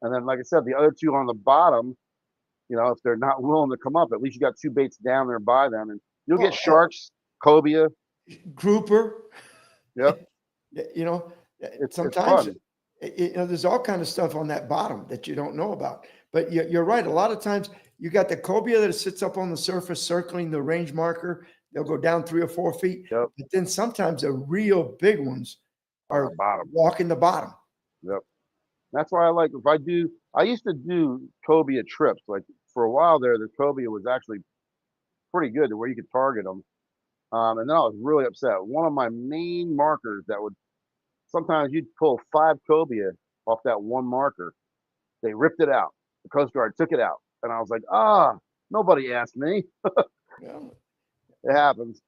And then, like I said, the other 2 on the bottom, if they're not willing to come up, at least you got 2 baits down there by them, and you'll get sharks, cobia, grouper. Yep. Sometimes it's fun. there's all kind of stuff on that bottom that you don't know about. But you're right. A lot of times you got the cobia that sits up on the surface circling the range marker. They'll go down 3 or 4 feet. Yep. But then sometimes the real big ones are bottom. walking the bottom. Yep. That's why I used to do cobia trips. Like for a while there, the cobia was actually pretty good to where you could target them. And then I was really upset. One of my main markers that would, sometimes you'd pull 5 cobia off that one marker. They ripped it out. The Coast Guard took it out. And I was like, nobody asked me. Yeah. It happens.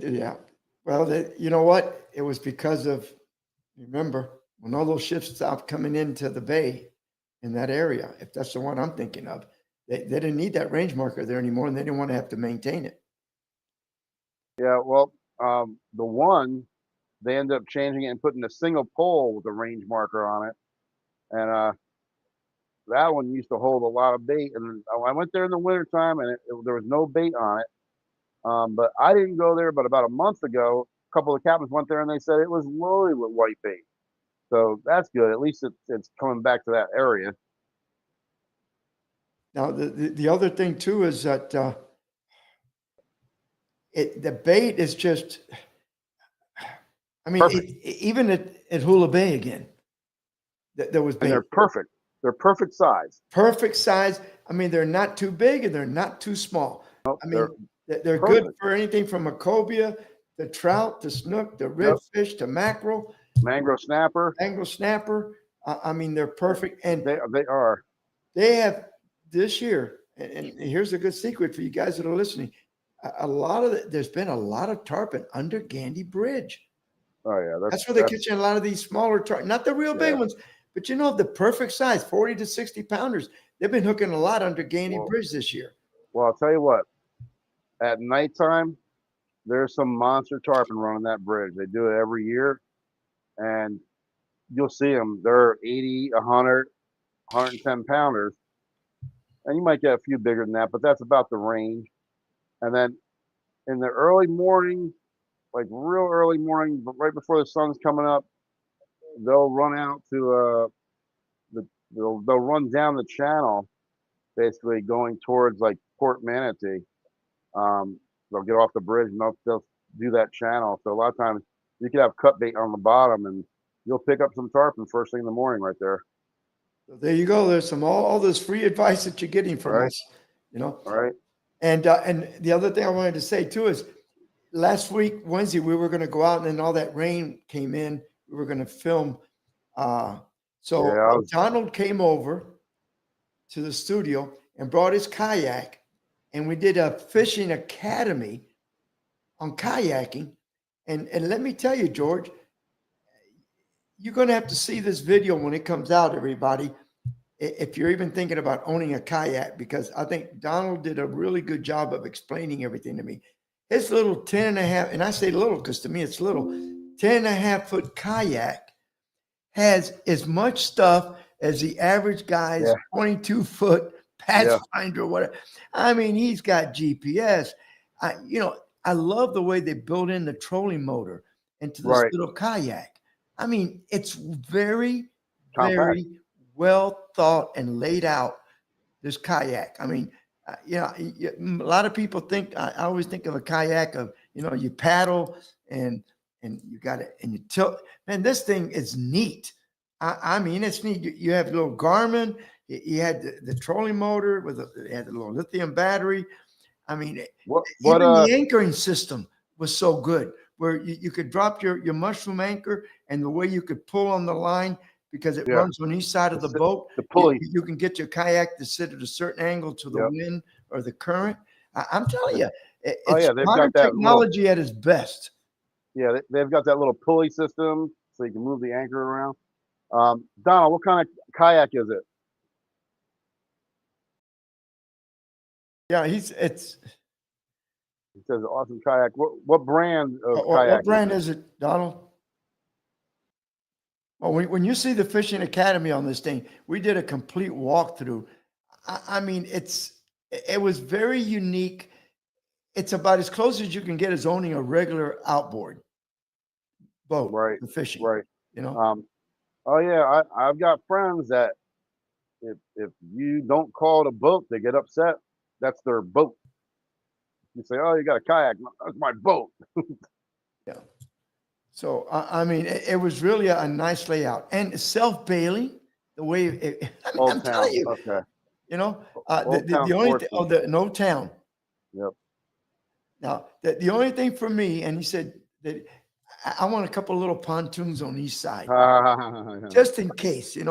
Yeah. Well, you know what? It was because of, remember, when all those ships stopped coming into the bay in that area, if that's the one I'm thinking of, they didn't need that range marker there anymore, and they didn't want to have to maintain it. Yeah, well, the one they ended up changing it and putting a single pole with a range marker on it, and that one used to hold a lot of bait. And I went there in the wintertime, and there was no bait on it. But I didn't go there. But about a month ago, a couple of captains went there, and they said it was loaded with white bait. So that's good. At least it's coming back to that area. Now, the other thing too is that the bait is just, I mean, Perfect. even at Hula Bay again, there was And bait. they're perfect. They're perfect size. Perfect size. I mean, they're not too big and they're not too small. Nope, I mean, they're perfect. good for anything from a cobia to trout to snook to redfish to mackerel, Mangrove snapper. angle snapper. I mean, they're perfect. And They are. they have this year, and here's a good secret for you guys that are listening. There's been a lot of tarpon under Gandy Bridge. Oh yeah, That's where they're catching a lot of these smaller tarpon, not the real big ones, but you know, the perfect size, 40 to 60 pounders. They've been hooking a lot under Gandy Bridge this year. Well, I'll tell you what. At nighttime, there's some monster tarpon running that bridge. They do it every year, and you'll see them. They're 80, 100, 110 pounders, and you might get a few bigger than that, but that's about the range. And then in the early morning, like real early morning, right before the sun's coming up, they'll run out to they'll run down the channel, basically going towards like Port Manatee. They'll get off the bridge and they'll do that channel. So a lot of times you could have cut bait on the bottom, and you'll pick up some tarpon first thing in the morning right there. So there you go. There's all this free advice that you're getting from us, you know. All right. And the other thing I wanted to say too is last week, Wednesday, we were going to go out and then all that rain came in. We were going to film. Donald came over to the studio and brought his kayak, and we did a fishing academy on kayaking. And let me tell you, George, you're going to have to see this video when it comes out, everybody, if you're even thinking about owning a kayak, because I think Donald did a really good job of explaining everything to me. His little 10 and a half, and I say little because to me it's little, 10 and a half foot kayak has as much stuff as the average guy's 22 foot Pathfinder or whatever. I mean, he's got GPS. I love the way they built in the trolling motor into this little kayak. I mean, it's very, very well thought and laid out, this kayak. I mean, a lot of people think, I always think of a kayak of, you paddle and you got it and you tilt. Man, this thing is neat. I mean, it's neat. You have a little Garmin. You had the trolling motor it had a little lithium battery. I mean, even the anchoring system was so good, where you could drop your mushroom anchor, and the way you could pull on the line, because it runs on each side of the boat. The pulley. You can get your kayak to sit at a certain angle to the wind or the current. I'm telling you, it's modern technology at its best. Yeah, they've got that little pulley system, so you can move the anchor around. Donald, what kind of kayak is it? Yeah, He says awesome kayak. What brand of kayak? What brand is it, Donald? Well, when you see the Fishing Academy on this thing, we did a complete walkthrough. I mean, it was very unique. It's about as close as you can get as owning a regular outboard boat for fishing. Right. I've got friends that if you don't call it a boat, they get upset. That's their boat. You say, "Oh, you got a kayak? That's my boat." Yeah. So I mean, it was really a nice layout and self-bailing. The way I'm telling you, the only thing, the Old Town. Yep. Now the only thing for me, and he said that I want a couple of little pontoons on each side, just in case, You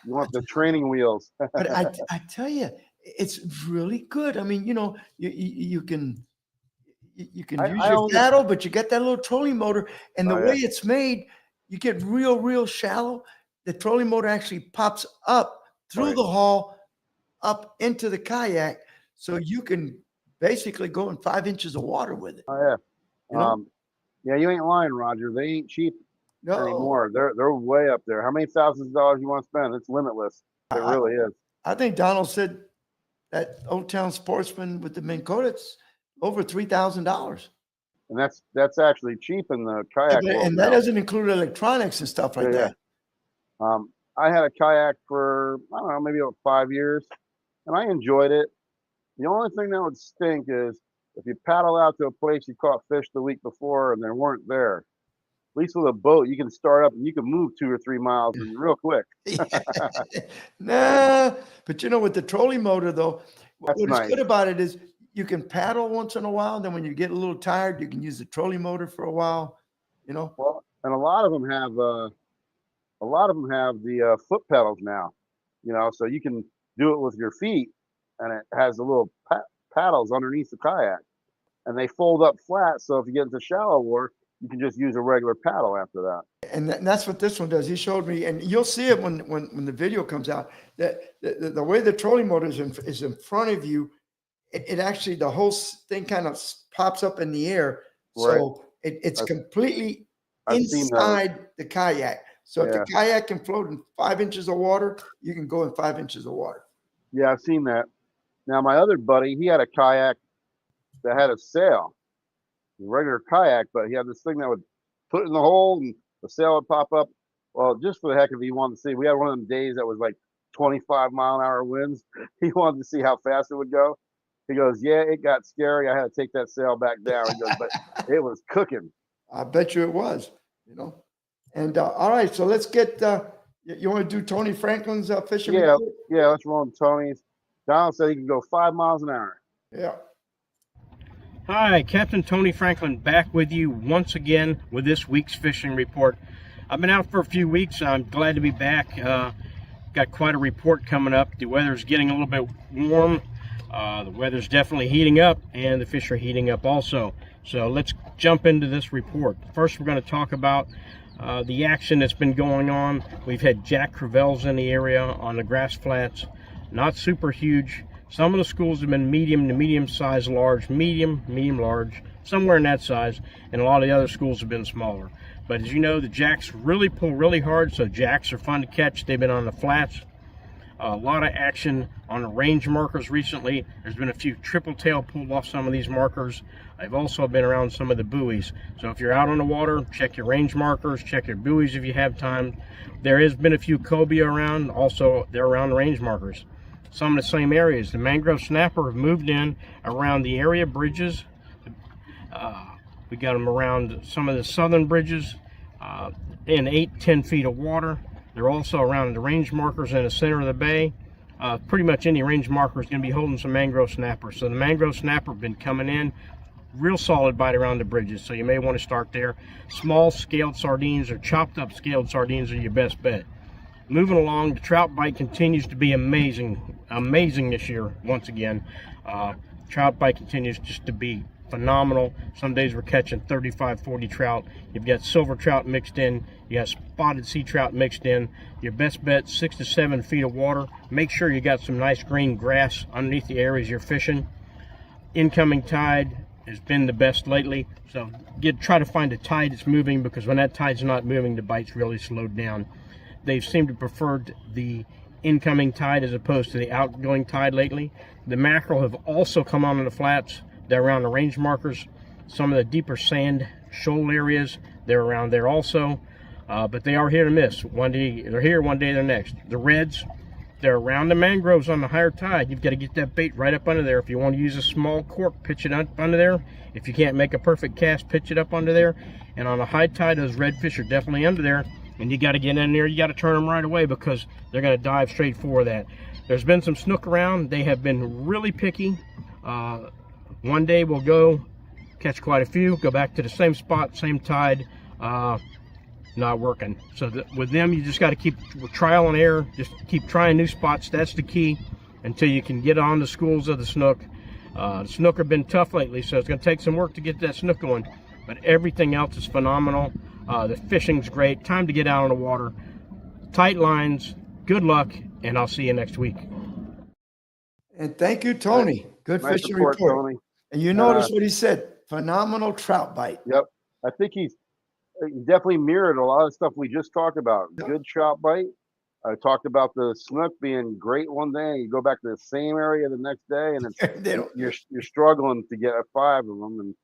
want the training wheels. But I tell you, it's really good. I mean, you can use I your only, paddle, but you get that little trolling motor, and the oh way yeah, it's made, you get real shallow. The trolling motor actually pops up through right. the hull, up into the kayak, so you can basically go in 5 inches of water with it. Oh yeah. You know, Yeah, you ain't lying, Roger. They ain't cheap no, anymore. They're way up there. How many thousands of dollars you want to spend? It's limitless. It I, really is. I think Donald said that Old Town Sportsman with the Minn Kota, it's over $3,000. And that's actually cheap in the kayak world And that now. doesn't include electronics and stuff like Yeah, yeah. that. I had a kayak for, I don't know, maybe about 5 years, and I enjoyed it. The only thing that would stink is if you paddle out to a place you caught fish the week before and they weren't there. At least with a boat, you can start up and you can move 2 or 3 miles and real quick. Nah, but with the trolling motor though, That's what is nice. good about it is you can paddle once in a while. Then when you get a little tired, you can use the trolling motor for a while. Well, and a lot of them have the foot pedals now. So you can do it with your feet, and it has the little paddles underneath the kayak, and they fold up flat. So if you get into shallow water, you can just use a regular paddle after that. And that's what this one does. He showed me, and you'll see it when the video comes out. That the way the trolling motor is in front of you, it actually, the whole thing kind of pops up in the air, so it's completely I've seen those. inside the kayak. So if Yeah. the kayak can float in 5 inches of water, you can go in 5 inches of water. Yeah, I've seen that. Now my other buddy, he had a kayak that had a sail, a regular kayak, but he had this thing that would put it in the hole and the sail would pop up. Well, just for the heck of it, he wanted to see. We had one of them days that was like 25-mile-an-hour winds. He wanted to see how fast it would go. He goes, "Yeah, it got scary. I had to take that sail back down." He goes, "But it was cooking." I bet you it was. And all right, so let's get. You want to do Tony Franklin's fishing Yeah, report? yeah. Let's roll Tony's. Donald said he can go 5 miles an hour. Yeah. Hi, Captain Tony Franklin back with you once again with this week's fishing report. I've been out for a few weeks. I'm glad to be back. Got quite a report coming up. The weather's getting a little bit warm. The weather's definitely heating up, and the fish are heating up also. So let's jump into this report. First, we're going to talk about the action that's been going on. We've had Jack Crevalles in the area on the grass flats. Not super huge. Some of the schools have been medium to medium size, large, medium, large, somewhere in that size, and a lot of the other schools have been smaller. But as you know, the jacks really pull really hard, so jacks are fun to catch. They've been on the flats. A lot of action on the range markers recently. There's been a few triple tail pulled off some of these markers. I've also been around some of the buoys. So if you're out on the water, check your range markers, check your buoys if you have time. There has been a few cobia around. Also, they're around the range markers. Some of the same areas. The mangrove snapper have moved in around the area bridges. We got them around some of the southern bridges in 8-10 feet of water. They're also around the range markers in the center of the bay. Pretty much any range marker is going to be holding some mangrove snapper. So the mangrove snapper have been coming in real solid bite around the bridges, so you may want to start there. Small scaled sardines or chopped up scaled sardines are your best bet. Moving along, the trout bite continues to be amazing this year once again. Trout bite continues just to be phenomenal. Some days we're catching 35, 40 trout. You've got silver trout mixed in. You got spotted sea trout mixed in. Your best bet, 6 to 7 feet of water. Make sure you got some nice green grass underneath the areas you're fishing. Incoming tide has been the best lately. So try to find a tide that's moving, because when that tide's not moving, the bite's really slowed down. They seem to prefer the incoming tide as opposed to the outgoing tide lately. The mackerel have also come on the flats. They're around the range markers. Some of the deeper sand shoal areas, they're around there also. But they are here to miss. One day they're here, one day they're next. The reds, they're around the mangroves on the higher tide. You've got to get that bait right up under there. If you want to use a small cork, pitch it up under there. If you can't make a perfect cast, pitch it up under there. And on a high tide, those redfish are definitely under there. And you got to get in there. You got to turn them right away, because they're going to dive straight for that. There's been some snook around. They have been really picky. One day we'll go catch quite a few, go back to the same spot, same tide, not working. So with them, you just got to keep trial and error. Just keep trying new spots. That's the key. until you can get on the schools of the snook. The snook have been tough lately, so it's going to take some work to get that snook going. But everything else is phenomenal. The fishing's great. Time to get out on the water. Tight lines. Good luck, and I'll see you next week. And thank you, Tony. Good Nice fishing report, report. Tony. And you notice what he said, phenomenal trout bite. Yep. I think he definitely mirrored a lot of stuff we just talked about. Yep. Good trout bite. I talked about the snook being great one day. You go back to the same area the next day, and it's, you're struggling to get 5 of them. And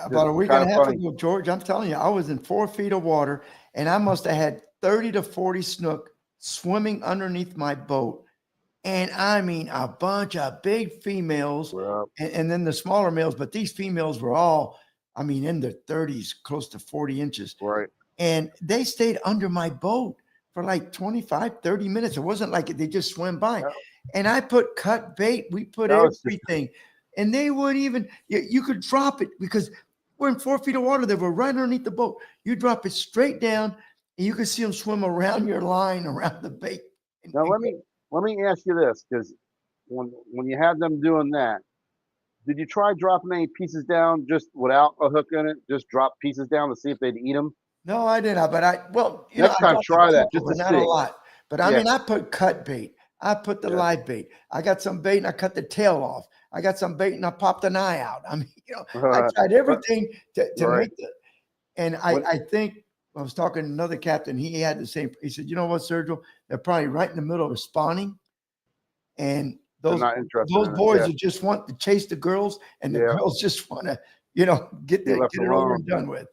about a week and a half ago, George, I'm telling you, I was in 4 feet of water, and I must have had 30 to 40 snook swimming underneath my boat. And I mean, a bunch of big females, and then the smaller males, but these females were all, I mean, in their 30s, close to 40 inches. Right. And they stayed under my boat for like 25, 30 minutes. It wasn't like they just swam by. Yeah. And I put cut bait. We put everything. And they would even, you could drop it because we're in 4 feet of water. They were right underneath the boat. You drop it straight down and you could see them swim around your line, around the bait. Now, let me ask you this, because when you have them doing that, did you try dropping any pieces down just without a hook in it? Just drop pieces down to see if they'd eat them? No, I didn't. But next time try that just to not see. A lot. But I mean, I put cut bait. I put the live bait. I got some bait and I cut the tail off. I got some bait and I popped an eye out. I mean, I tried everything to make the. And I think I was talking to another captain. He had the same. He said, "You know what, Sergio? They're probably right in the middle of spawning, and those boys who just want to chase the girls, and the girls just want to, get it over and done with."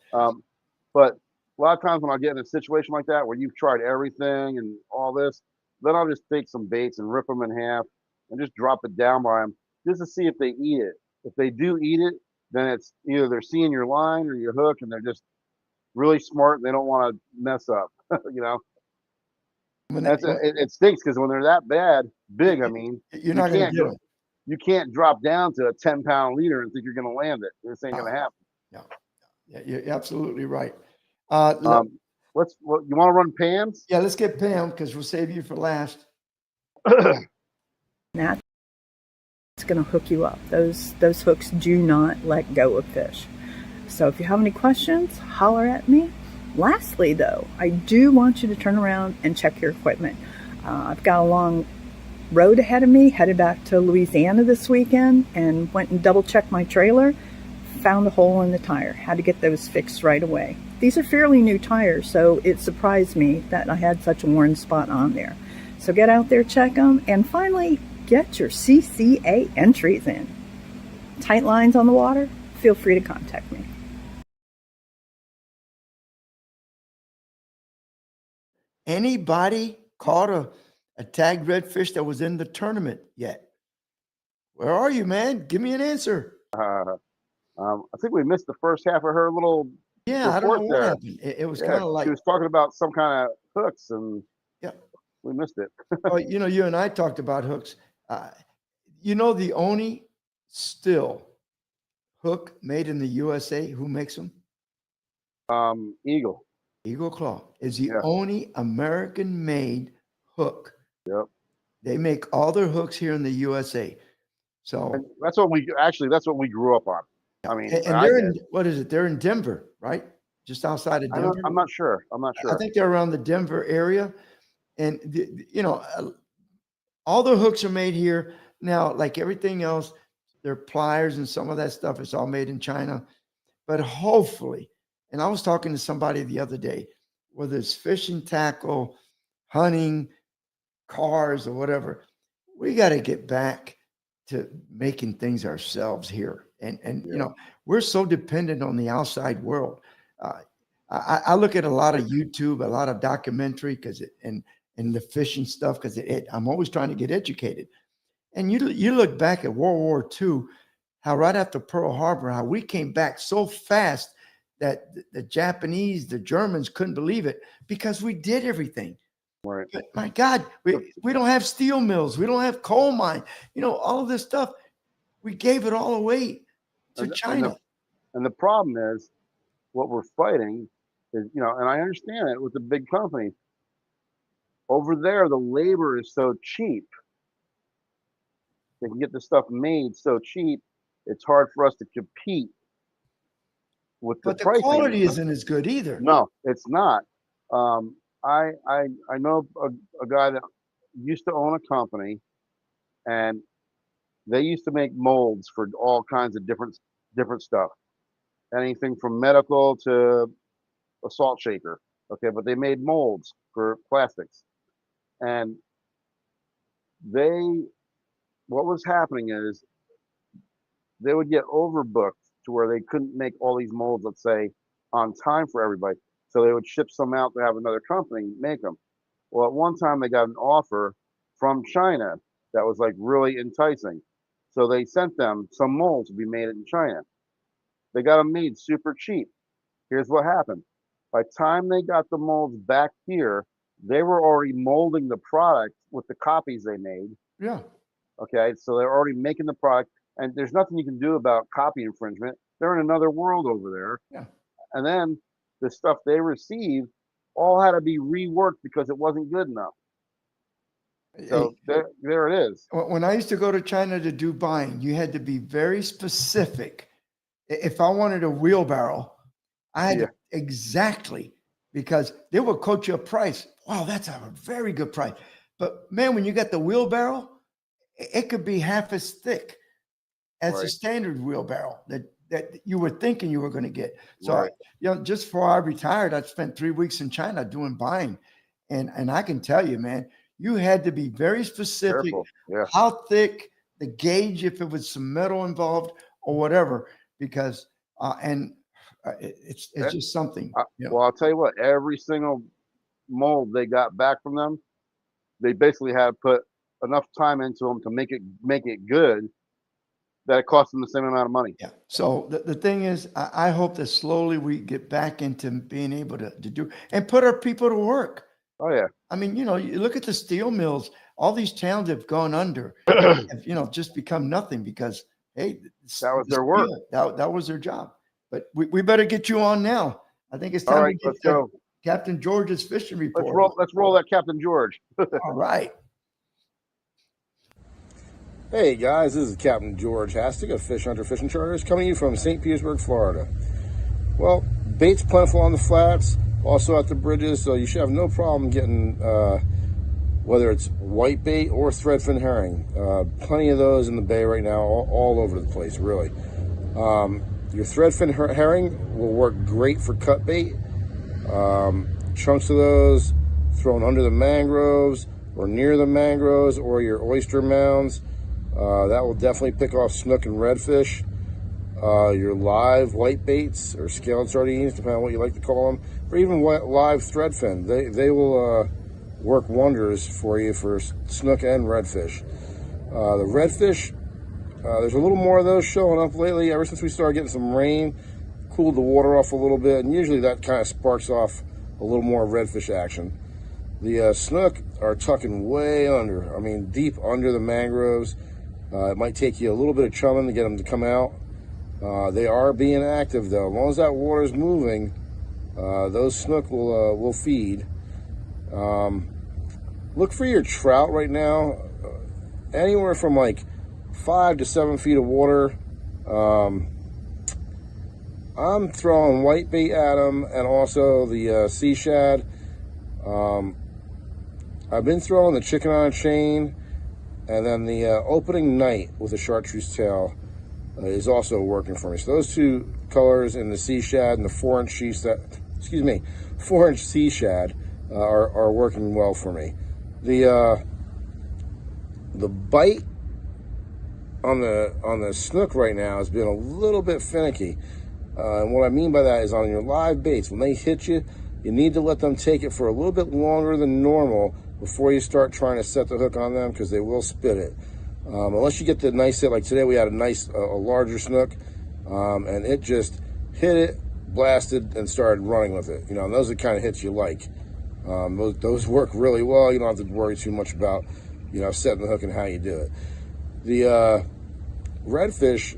But a lot of times when I get in a situation like that where you've tried everything and all this, then I'll just take some baits and rip them in half and just drop it down by them just to see if they eat it. If they do eat it, then it's either they're seeing your line or your hook and they're just really smart and they don't want to mess up, It stinks because when they're that big, I mean, you're not going to get them. You can't drop down to a 10-pound leader and think you're going to land it. This ain't going to happen. Yeah, you're absolutely right. You want to run Pam's? Yeah, let's get Pam because we'll save you for last. That's going to hook you up. Those hooks do not let go of fish. So if you have any questions, holler at me. Lastly, though, I do want you to turn around and check your equipment. I've got a long road ahead of me, headed back to Louisiana this weekend, and went and double-checked my trailer. Found a hole in the tire. Had to get those fixed right away. These are fairly new tires, so it surprised me that I had such a worn spot on there. So get out there, check them, and finally get your CCA entries in. Tight lines on the water? Feel free to contact me. Anybody caught a tagged redfish that was in the tournament yet? Where are you, man? Give me an answer. I think we missed the first half of her little I don't know what happened. It was kind of like she was talking about some kind of hooks, and we missed it. Well, you and I talked about hooks. The only still hook made in the USA, who makes them? Eagle Claw is the only American-made hook. Yep. They make all their hooks here in the USA. So and that's what we grew up on. I mean, and they're in, what is it? They're in Denver, right? Just outside of Denver. I'm not sure. I think they're around the Denver area, and all their hooks are made here now. Like everything else, their pliers and some of that stuff is all made in China. But hopefully, and I was talking to somebody the other day, whether it's fishing tackle, hunting, cars, or whatever, we got to get back to making things ourselves here. And we're so dependent on the outside world. I look at a lot of YouTube, a lot of documentary and the fishing stuff because I'm always trying to get educated. And you look back at World War II, how right after Pearl Harbor, how we came back so fast that the Japanese, the Germans couldn't believe it because we did everything. Right. But my God, we don't have steel mills. We don't have coal mine. All of this stuff. We gave it all away to China. And the problem is what we're fighting is, and I understand it with the big companies. Over there, the labor is so cheap they can get the stuff made so cheap, it's hard for us to compete with the But the pricing. quality isn't as good either. No, it's not. I know a guy that used to own a company, and they used to make molds for all kinds of different stuff, anything from medical to a salt shaker. Okay, but they made molds for plastics, and what was happening is they would get overbooked to where they couldn't make all these molds, let's say, on time for everybody. So they would ship some out to have another company make them. Well, at one time they got an offer from China that was like really enticing. So they sent them some molds to be made in China. They got them made super cheap. Here's what happened. By the time they got the molds back here, they were already molding the product with the copies they made. Yeah. Okay, so they're already making the product, and there's nothing you can do about copy infringement. They're in another world over there. Yeah. And then the stuff they received all had to be reworked because it wasn't good enough. So there it is. When I used to go to China to do buying, you had to be very specific. If I wanted a wheelbarrow, I had to exactly, because they will quote you a price. Wow, that's a very good price. But man, when you got the wheelbarrow, it could be half as thick as the Right. standard wheelbarrow that you were thinking you were going to get. So, Right. Just before I retired, I spent 3 weeks in China doing buying. And I can tell you, man, you had to be very specific, Careful. Yeah. how thick, the gauge, if it was some metal involved or whatever, because, it's just something. Well, I'll tell you what, every single mold they got back from them, they basically had to put enough time into them to make it good that it cost them the same amount of money. Yeah. So the thing is, I hope that slowly we get back into being able to do and put our people to work. Oh yeah. I mean, you look at the steel mills, all these towns have gone under, have, just become nothing because, hey, That was their work. That was their job. But we better get you on now. I think it's All time right, to let's get go. Captain George's fishing report. Let's roll that Captain George. All right. Hey guys, this is Captain George Hastig of Fish Hunter Fishing Charters coming to you from St. Petersburg, Florida. Well, bait's plentiful on the flats, also at the bridges, so you should have no problem getting, whether it's white bait or threadfin herring. Plenty of those in the bay right now, all over the place, really. Your threadfin herring will work great for cut bait. Chunks of those thrown under the mangroves or near the mangroves or your oyster mounds. That will definitely pick off snook and redfish. Your live white baits or scaled sardines, depending on what you like to call them, or even live threadfin. They will work wonders for you for snook and redfish. The redfish, there's a little more of those showing up lately. Ever since we started getting some rain, cooled the water off a little bit, and usually that kind of sparks off a little more redfish action. The snook are tucking way under, deep under the mangroves. It might take you a little bit of chumming to get them to come out. They are being active though. As long as that water is moving, those snook will feed. Look for your trout right now, anywhere from like 5 to 7 feet of water. I'm throwing white bait at them and also the sea shad. I've been throwing the chicken on a chain, and then the opening night with a chartreuse tail is also working for me. So those two colors in the sea shad and the 4-inch sea shad are working well for me. The bite on the snook right now has been a little bit finicky. And what I mean by that is on your live baits, when they hit you, you need to let them take it for a little bit longer than normal before you start trying to set the hook on them, because they will spit it. Unless you get the nice hit, like today we had a larger snook, and it just hit it, blasted, and started running with it. And those are the kind of hits you like. Those work really well. You don't have to worry too much about, setting the hook and how you do it. The redfish,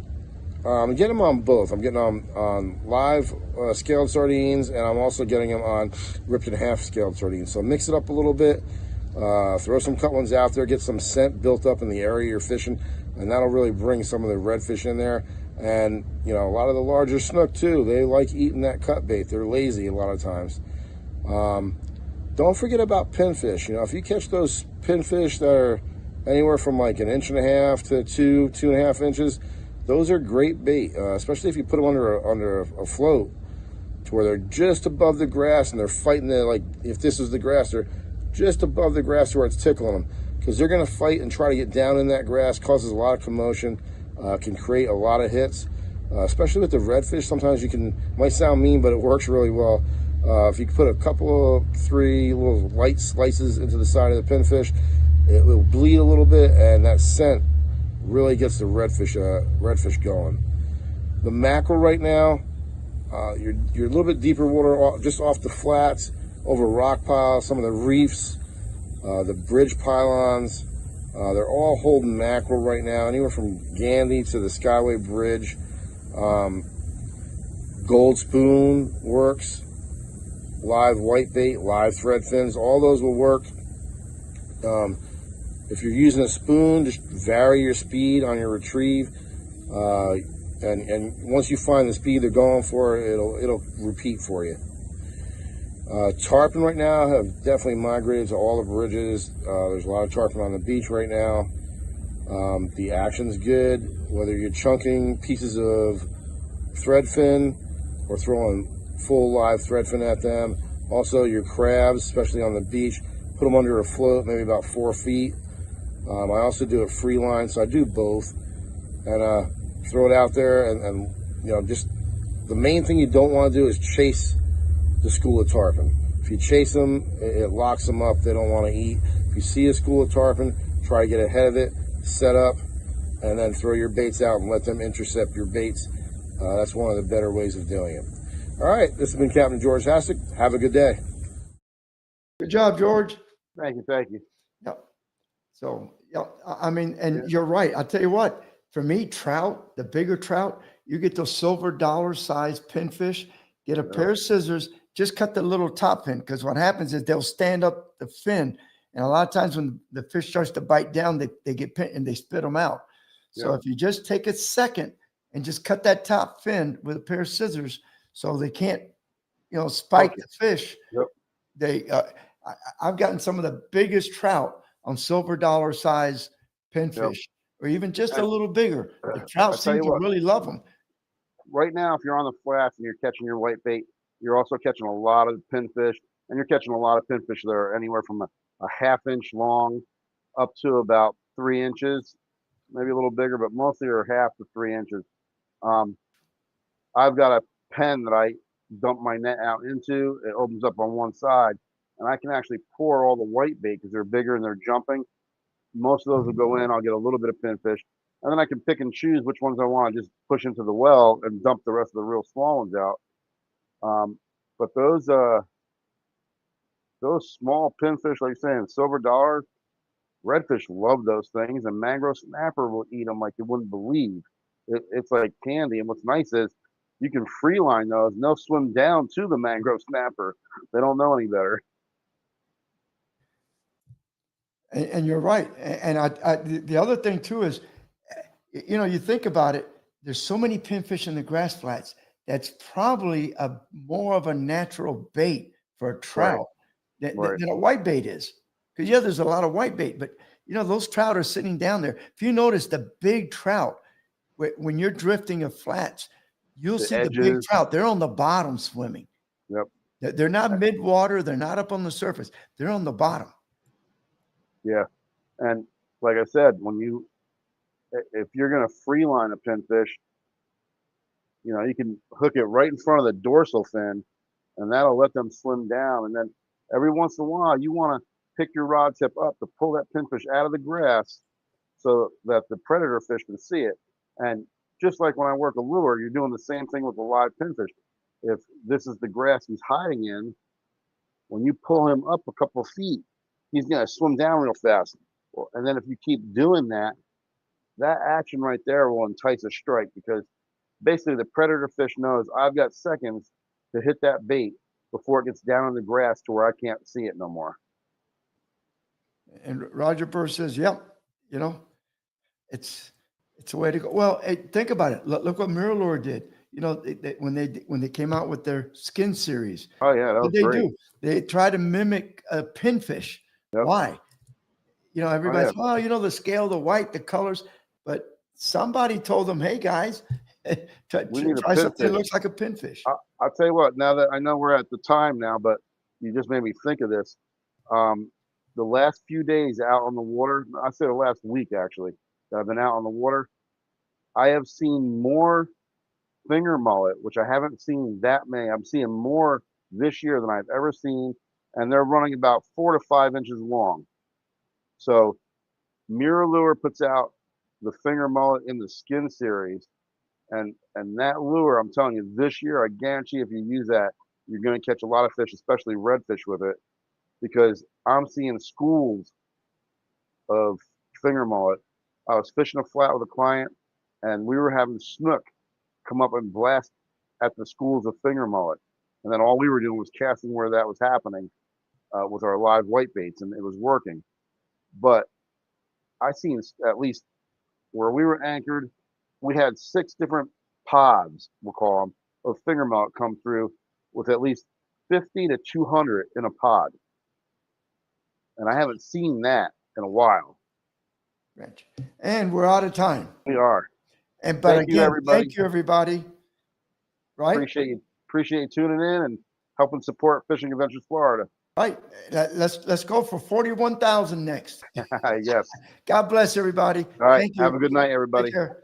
I'm getting them on both. I'm getting them on live scaled sardines, and I'm also getting them on ripped in half scaled sardines. So mix it up a little bit, throw some cut ones out there, get some scent built up in the area you're fishing, and that'll really bring some of the redfish in there. And you know, a lot of the larger snook too, they like eating that cut bait. They're lazy a lot of times. Don't forget about pinfish. You know, if you catch those pinfish that are anywhere from like 1.5 to 2.5 inches, those are great bait, especially if you put them under a float to where they're just above the grass and they're fighting the, like if this is the grass, they're just above the grass where it's tickling them, because they're going to fight and try to get down in that grass. Causes a lot of commotion, can create a lot of hits, especially with the redfish. Sometimes you can, might sound mean, but it works really well. If you put a couple of 3 little light slices into the side of the pinfish, it will bleed a little bit, and that scent really gets the redfish going. The mackerel right now, you're a little bit deeper water, just off the flats, over rock piles, some of the reefs, the bridge pylons. They're all holding mackerel right now, anywhere from Gandy to the Skyway Bridge. Gold spoon works. Live whitebait, live thread fins, all those will work. If you're using a spoon, just vary your speed on your retrieve, and once you find the speed they're going for, it'll repeat for you. Tarpon right now have definitely migrated to all the bridges. There's a lot of tarpon on the beach right now. The action's good, whether you're chunking pieces of thread fin or throwing full live thread fin at them. Also, your crabs, especially on the beach, put them under a float, maybe about 4 feet. I also do a free line, so I do both, and throw it out there. And you know, just the main thing you don't want to do is chase the school of tarpon. If you chase them, it locks them up. They don't want to eat. If you see a school of tarpon, try to get ahead of it, set up, and then throw your baits out and let them intercept your baits. That's one of the better ways of doing it. All right, this has been Captain George Hasek. Have a good day. Good job, George. Thank you. Thank you. Yep. So, yeah, I mean, and you're right. I'll tell you what, for me, trout, the bigger trout, you get those silver dollar size pinfish, get a pair of scissors, just cut the little top fin, because what happens is they'll stand up the fin. And a lot of times when the fish starts to bite down, they get pinned and they spit them out. So if you just take a second and just cut that top fin with a pair of scissors so they can't, you know, spike the fish. I've gotten some of the biggest trout on silver dollar size pinfish, or even just a little bigger. The trout seem to really love them. Right now, if you're on the flats and you're catching your whitebait, you're also catching a lot of pinfish, and you're catching a lot of pinfish that are anywhere from a half-inch long up to about 3 inches, maybe a little bigger, but mostly are 1/2 to 3 inches. I've got a pen that I dump my net out into. It opens up on one side, and I can actually pour all the whitebait because they're bigger and they're jumping. Most of those will go in. I'll get a little bit of pinfish, and then I can pick and choose which ones I want to just push into the well and dump the rest of the real small ones out. But those small pinfish, like you're saying, silver dollar, redfish love those things, and mangrove snapper will eat them like you wouldn't believe. It's like candy. And what's nice is you can free line those, and they'll swim down to the mangrove snapper. They don't know any better. And you're right. And the other thing too is, you know, you think about it, there's so many pinfish in the grass flats. That's probably more of a natural bait for a trout than a white bait is. Because there's a lot of white bait, but you know, those trout are sitting down there. If you notice the big trout, when you're drifting of flats, you'll see the big trout. They're on the bottom swimming. Yep. They're not mid-water. They're not up on the surface. They're on the bottom. Yeah. And like I said, if you're going to free line a pinfish, you know, you can hook it right in front of the dorsal fin, and that'll let them swim down. And then every once in a while, you want to pick your rod tip up to pull that pinfish out of the grass so that the predator fish can see it. And just like when I work a lure, you're doing the same thing with a live pinfish. If this is the grass he's hiding in, when you pull him up a couple of feet, he's going to swim down real fast. And then if you keep doing that, that action right there will entice a strike, because basically the predator fish knows I've got seconds to hit that bait before it gets down in the grass to where I can't see it no more. And Roger Burr says, yep, you know, it's It's a way to go. Well, hey, think about it. Look what Mirror did. You know, when they came out with their skin series, Oh yeah, that what was they great. do? They try to mimic a pinfish. Yep. Why? You know, everybody's, yeah. oh, you know, the scale, the white, the colors, but somebody told them, hey guys, We need a try something that pinfish. looks like a pinfish. I'll tell you what, now that I know we're at the time now, but you just made me think of this. The last few days out on the water, I say the last week actually, that I've been out on the water, I have seen more finger mullet, which I haven't seen that many. I'm seeing more this year than I've ever seen, and they're running about 4 to 5 inches long. So Mirror Lure puts out the finger mullet in the skin series, and that lure, I'm telling you, this year, I guarantee if you use that, you're going to catch a lot of fish, especially redfish with it, because I'm seeing schools of finger mullet. I was fishing a flat with a client, and we were having snook come up and blast at the schools of finger mullet, and then all we were doing was casting where that was happening with our live white baits, and it was working. But I seen at least where we were anchored, we had 6 different pods, we'll call them, of finger mullet come through with at least 50 to 200 in a pod. And I haven't seen that in a while. Rich. And we're out of time. We are. But Thank you, again, everybody. thank you, everybody. Right? Appreciate you tuning in and helping support Fishing Adventures Florida. Right. Let's go for 41,000 next. Yes. God bless everybody. All right. Thank you. Have a good night, everybody. Take care.